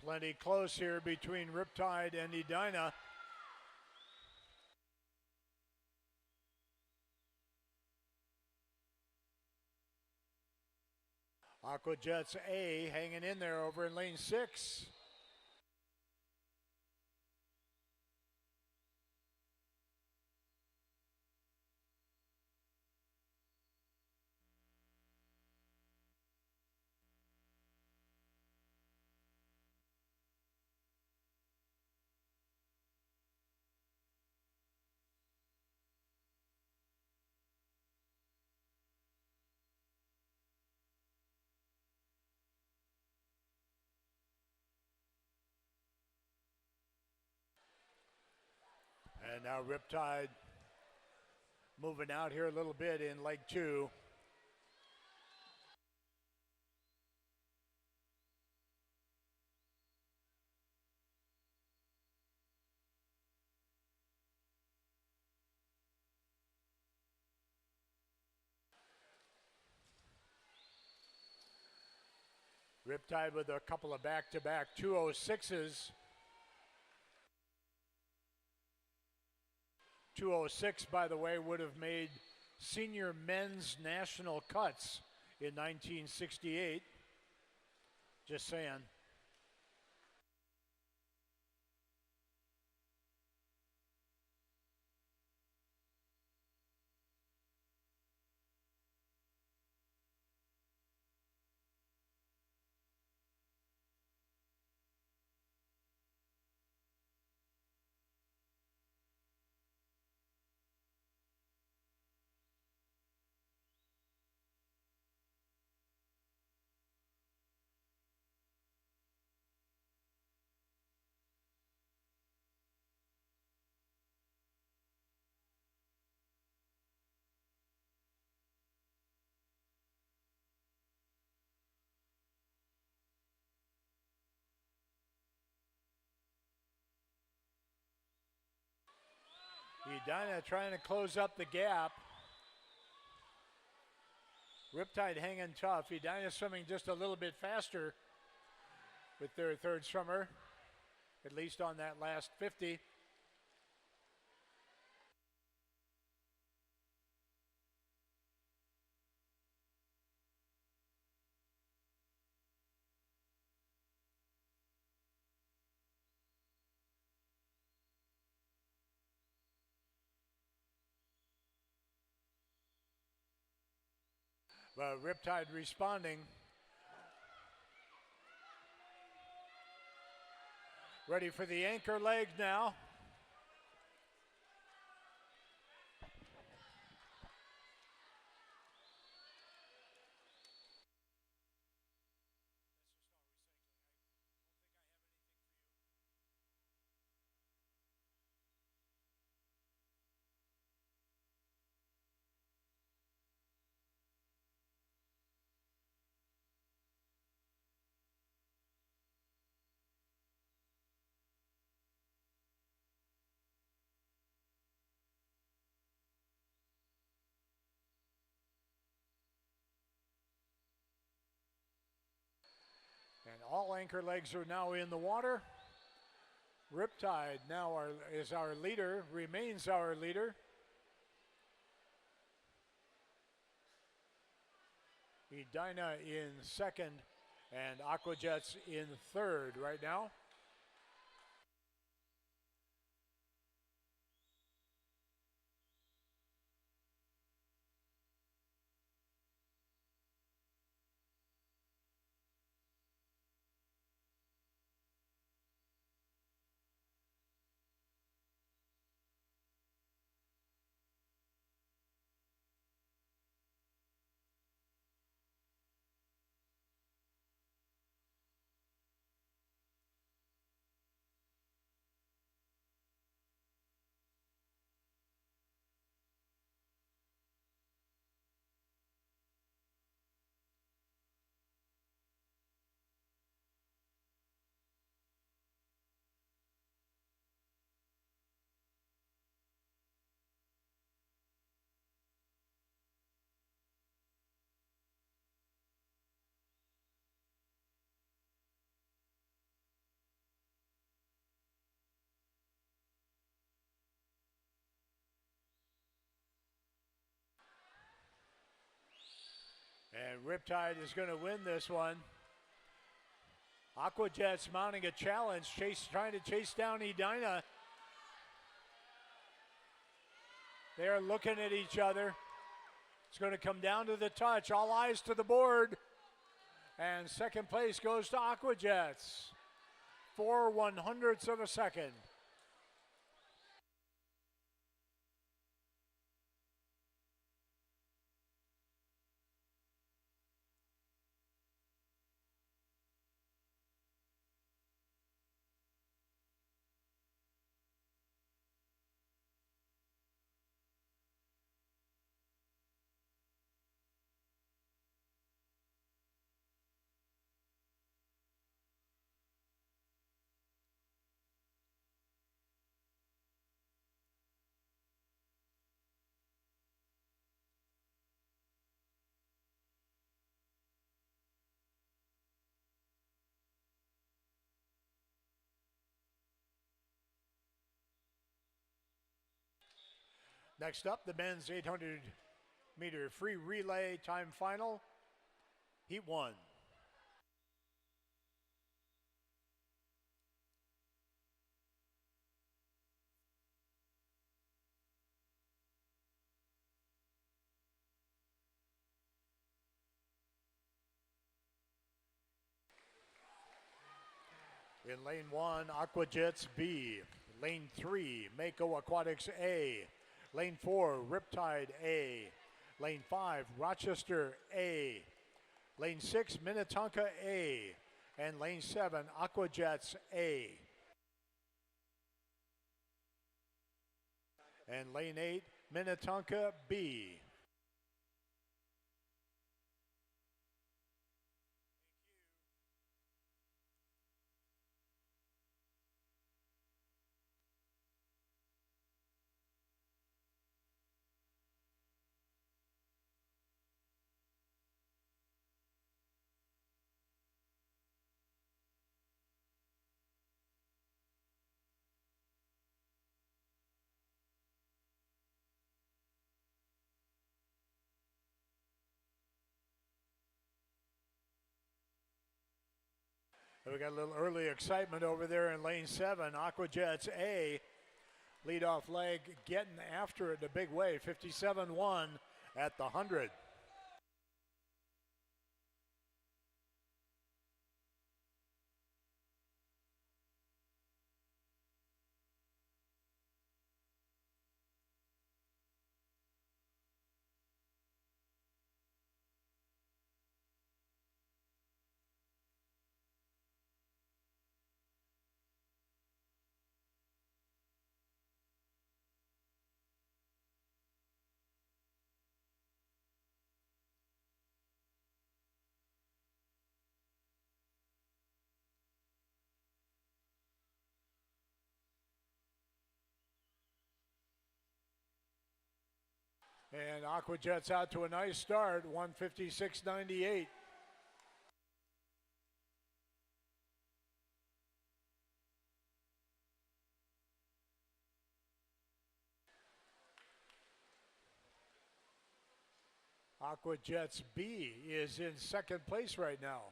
Plenty close here between Riptide and Edina. Aquajets A hanging in there over in lane 6. And now Riptide moving out here a little bit in leg 2. Riptide with a couple of back-to-back 206s. 206, by the way, would have made senior men's national cuts in 1968. Just saying. Edina trying to close up the gap. Riptide hanging tough. Edina swimming just a little bit faster with their third swimmer, at least on that last 50. Riptide responding. Ready for the anchor leg now. And all anchor legs are now in the water. Riptide now is our leader, remains our leader. Edina in second and Aquajets in third right now. And Riptide is going to win this one. Aquajets mounting a challenge, trying to chase down Edina. They are looking at each other. It's going to come down to the touch. All eyes to the board. And second place goes to Aquajets. 4/100ths of a second. Next up, the men's 800 meter free relay time final, heat 1. In lane 1, Aquajets B. Lane 3, Mako Aquatics A. Lane 4, Riptide A. Lane 5, Rochester A. Lane 6, Minnetonka A. And lane 7, Aquajets A. And lane 8, Minnetonka B. We got a little early excitement over there in lane 7. Aquajets A, leadoff leg, getting after it in a big way. 57-1 at the 100. And Aquajets out to a nice start, 156.98. Aquajets B is in second place right now.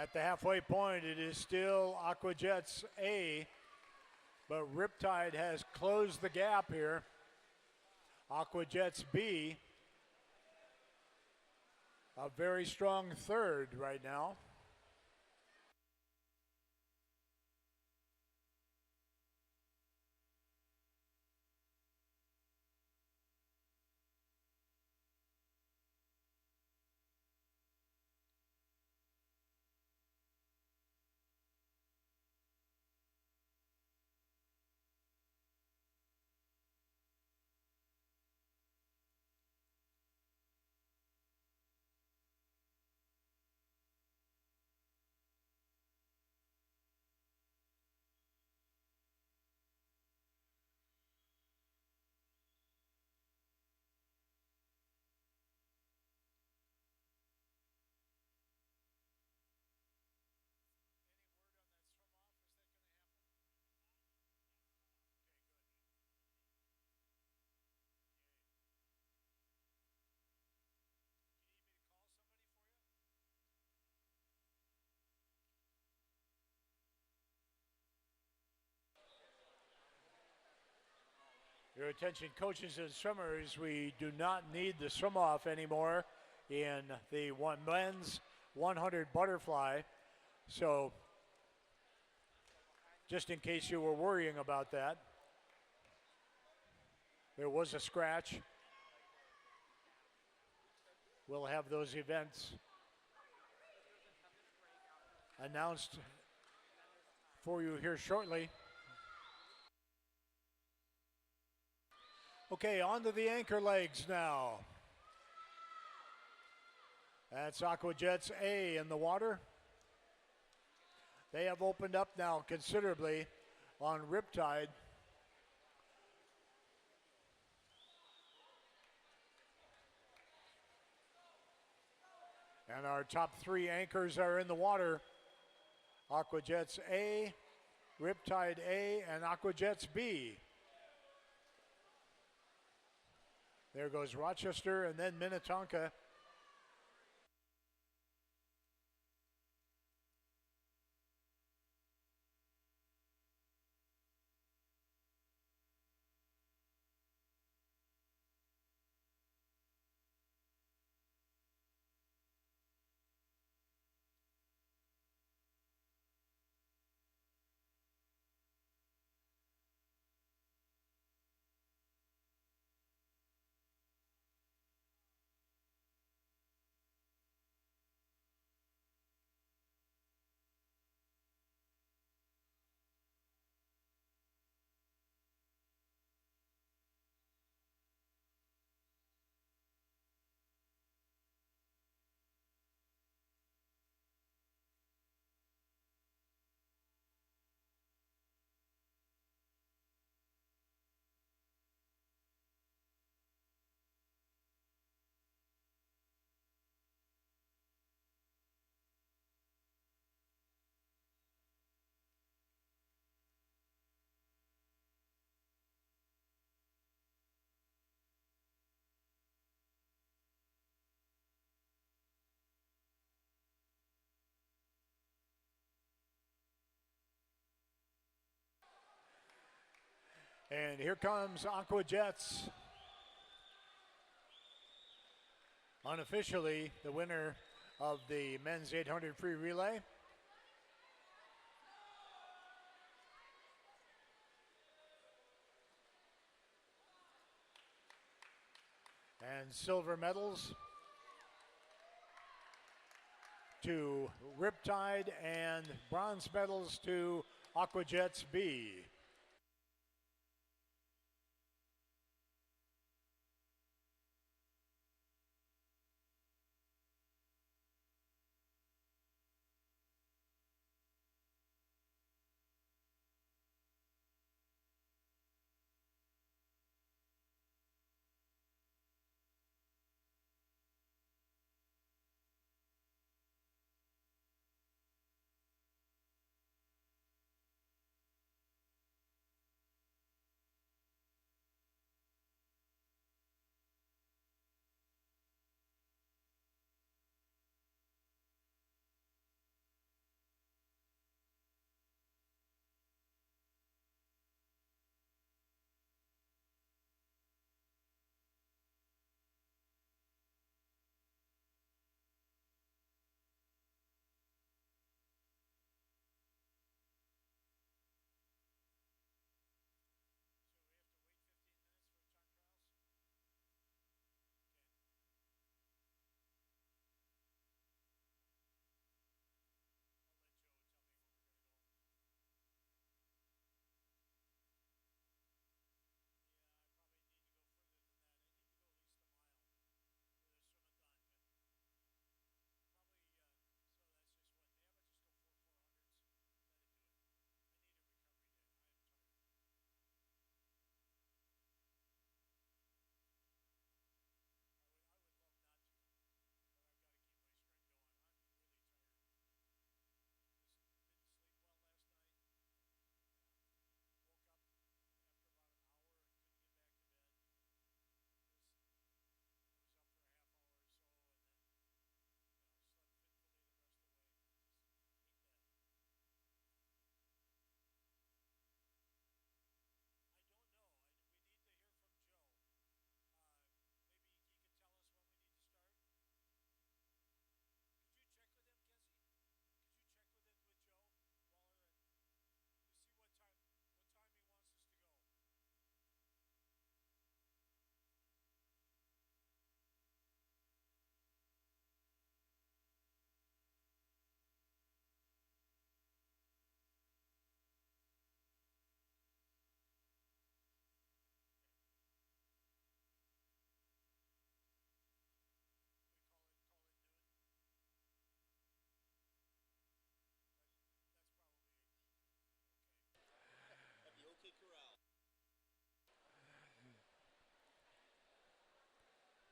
At the halfway point, it is still Aquajets A, but Riptide has closed the gap here. Aquajets B, a very strong third right now. Your attention, coaches and swimmers, we do not need the swim off anymore in the men's 100 butterfly. So just in case you were worrying about that, there was a scratch. We'll have those events announced for you here shortly. Okay, on to the anchor legs now. That's Aquajets A in the water. They have opened up now considerably on Riptide. And our top three anchors are in the water. Aquajets A, Riptide A, and Aquajets B. There goes Rochester and then Minnetonka. And here comes Aquajets. Unofficially, the winner of the men's 800 free relay. And silver medals to Riptide and bronze medals to Aquajets B.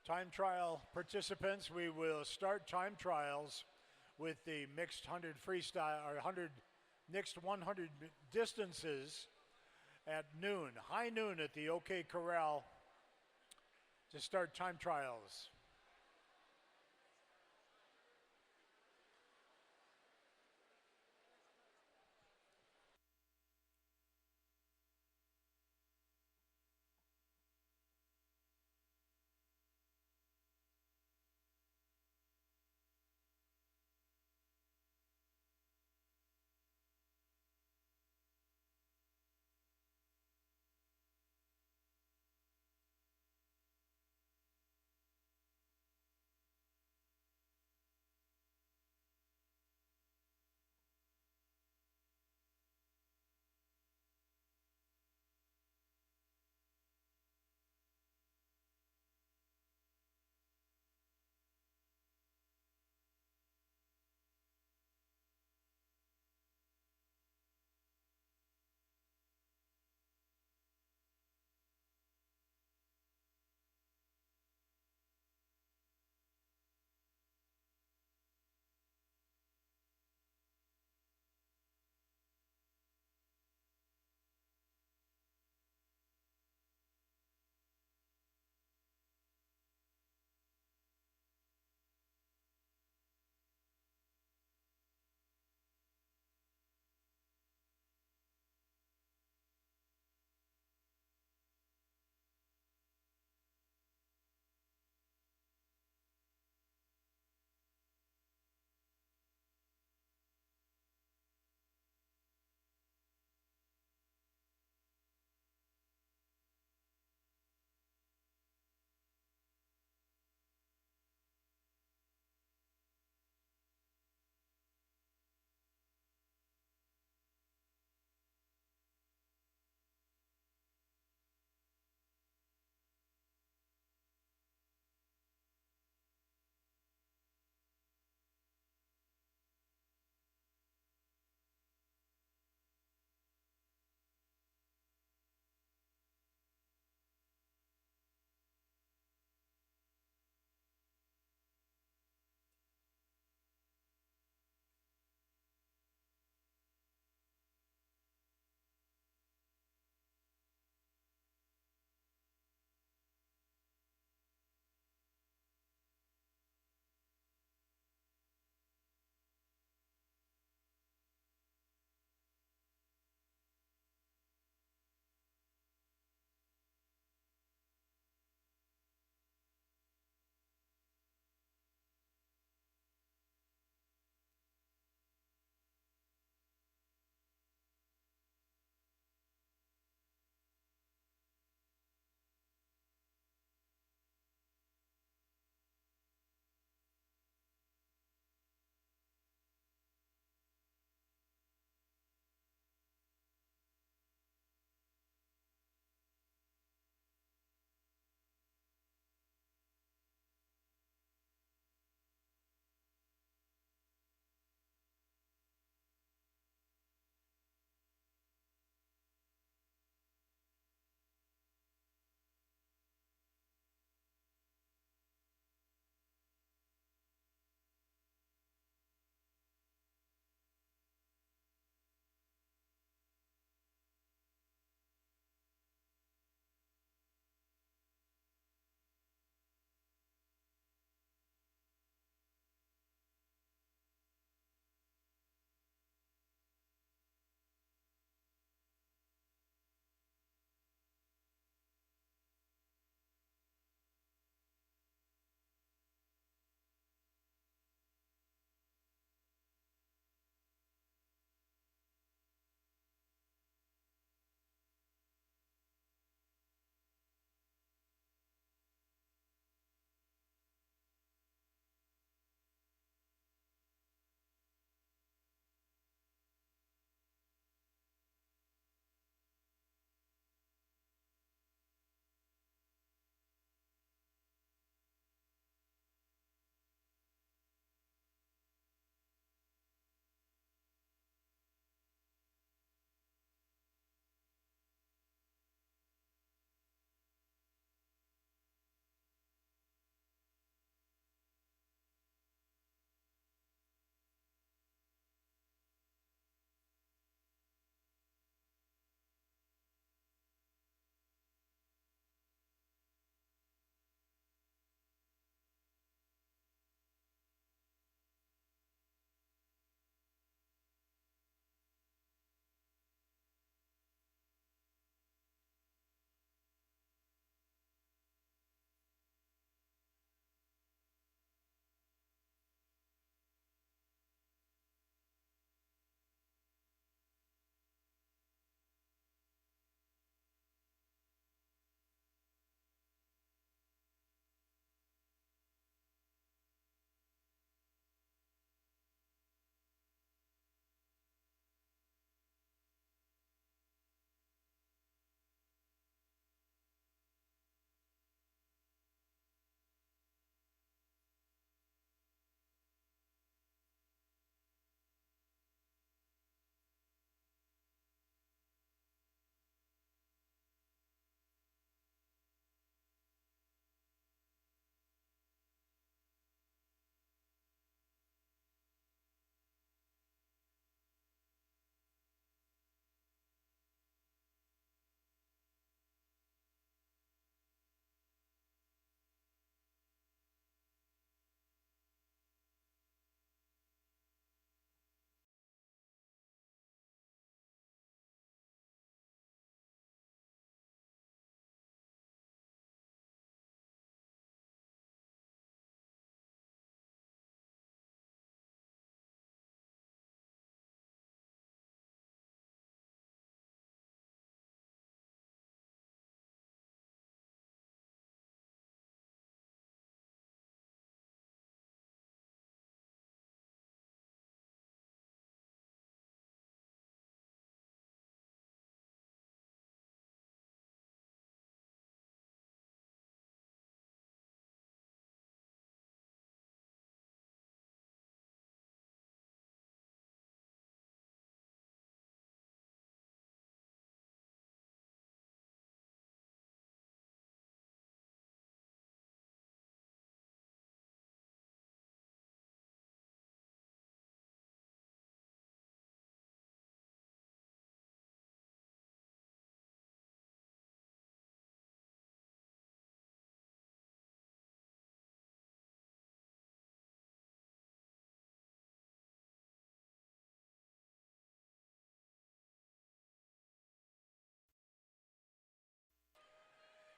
Time trial participants, we will start time trials with the mixed 100 freestyle or 100 mixed 100 distances at noon, high noon at the OK Corral to start time trials.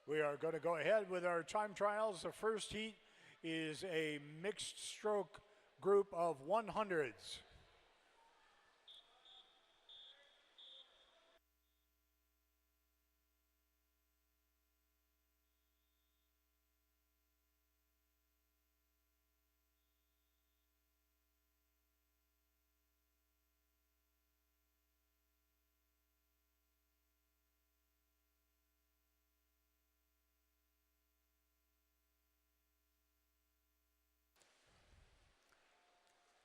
We are going to go ahead with our time trials. The first heat is a mixed stroke group of 100s.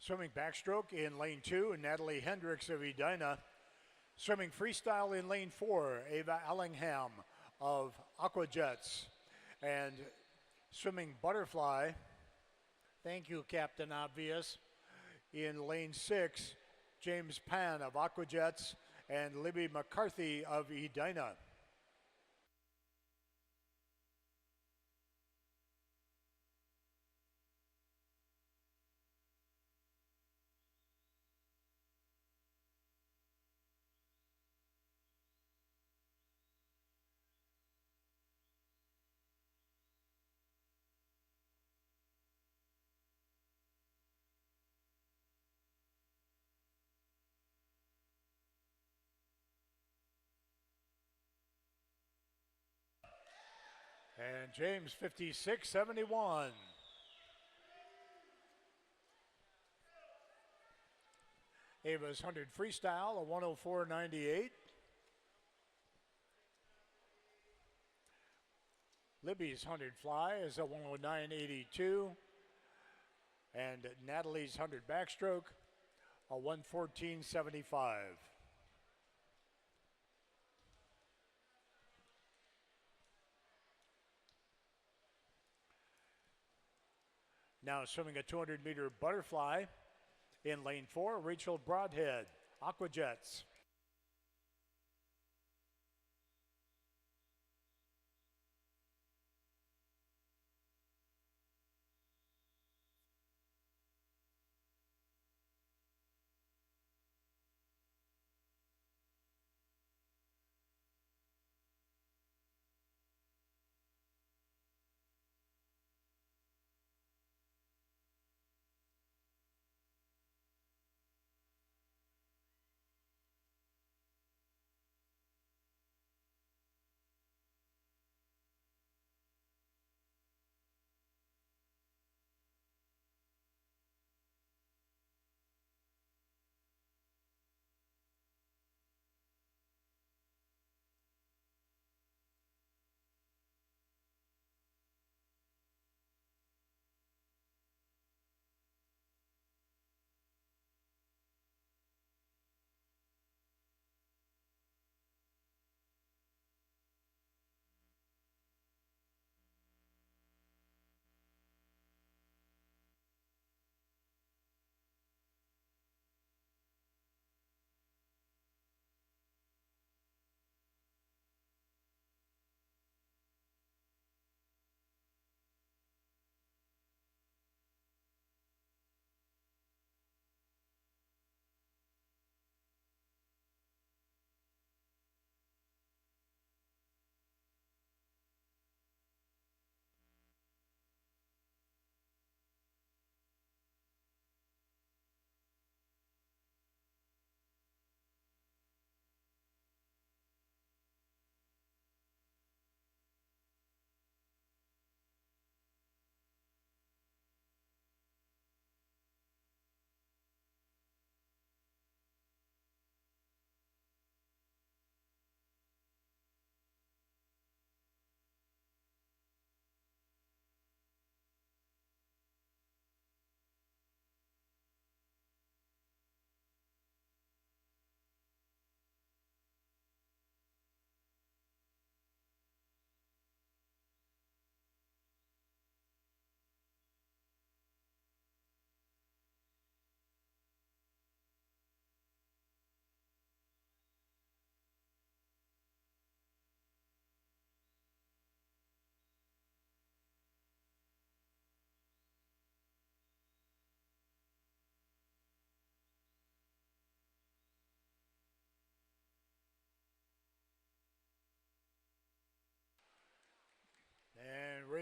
Swimming backstroke in lane 2, Natalie Hendricks of Edina. Swimming freestyle in lane 4, Ava Allingham of Aquajets. And swimming butterfly, thank you, Captain Obvious, in lane 6, James Pan of Aquajets and Libby McCarthy of Edina. And James 56.71. Ava's 100 freestyle, a 104.98. Libby's 100 fly is a 109.82. And Natalie's 100 backstroke, a 114.75. Now swimming a 200-meter butterfly in lane 4, Rachel Broadhead, Aquajets.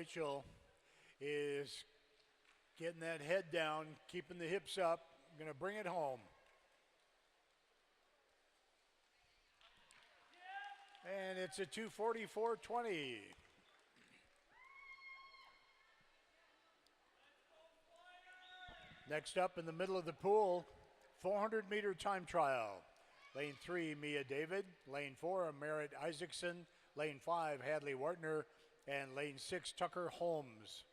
Rachel is getting that head down, keeping the hips up, going to bring it home. And it's a 2:44.20. Next up in the middle of the pool, 400-meter time trial. Lane 3, Mia David. Lane 4, Merritt Isaacson. Lane 5, Hadley Wartner. And lane 6, Tucker Holmes.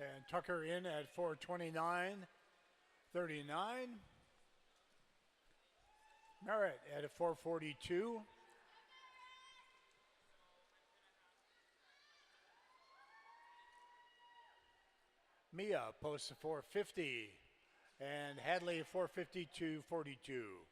And Tucker in at 4:29.39. Merritt at a 4:42. Mia posts a 4:50. And Hadley 4:52.42.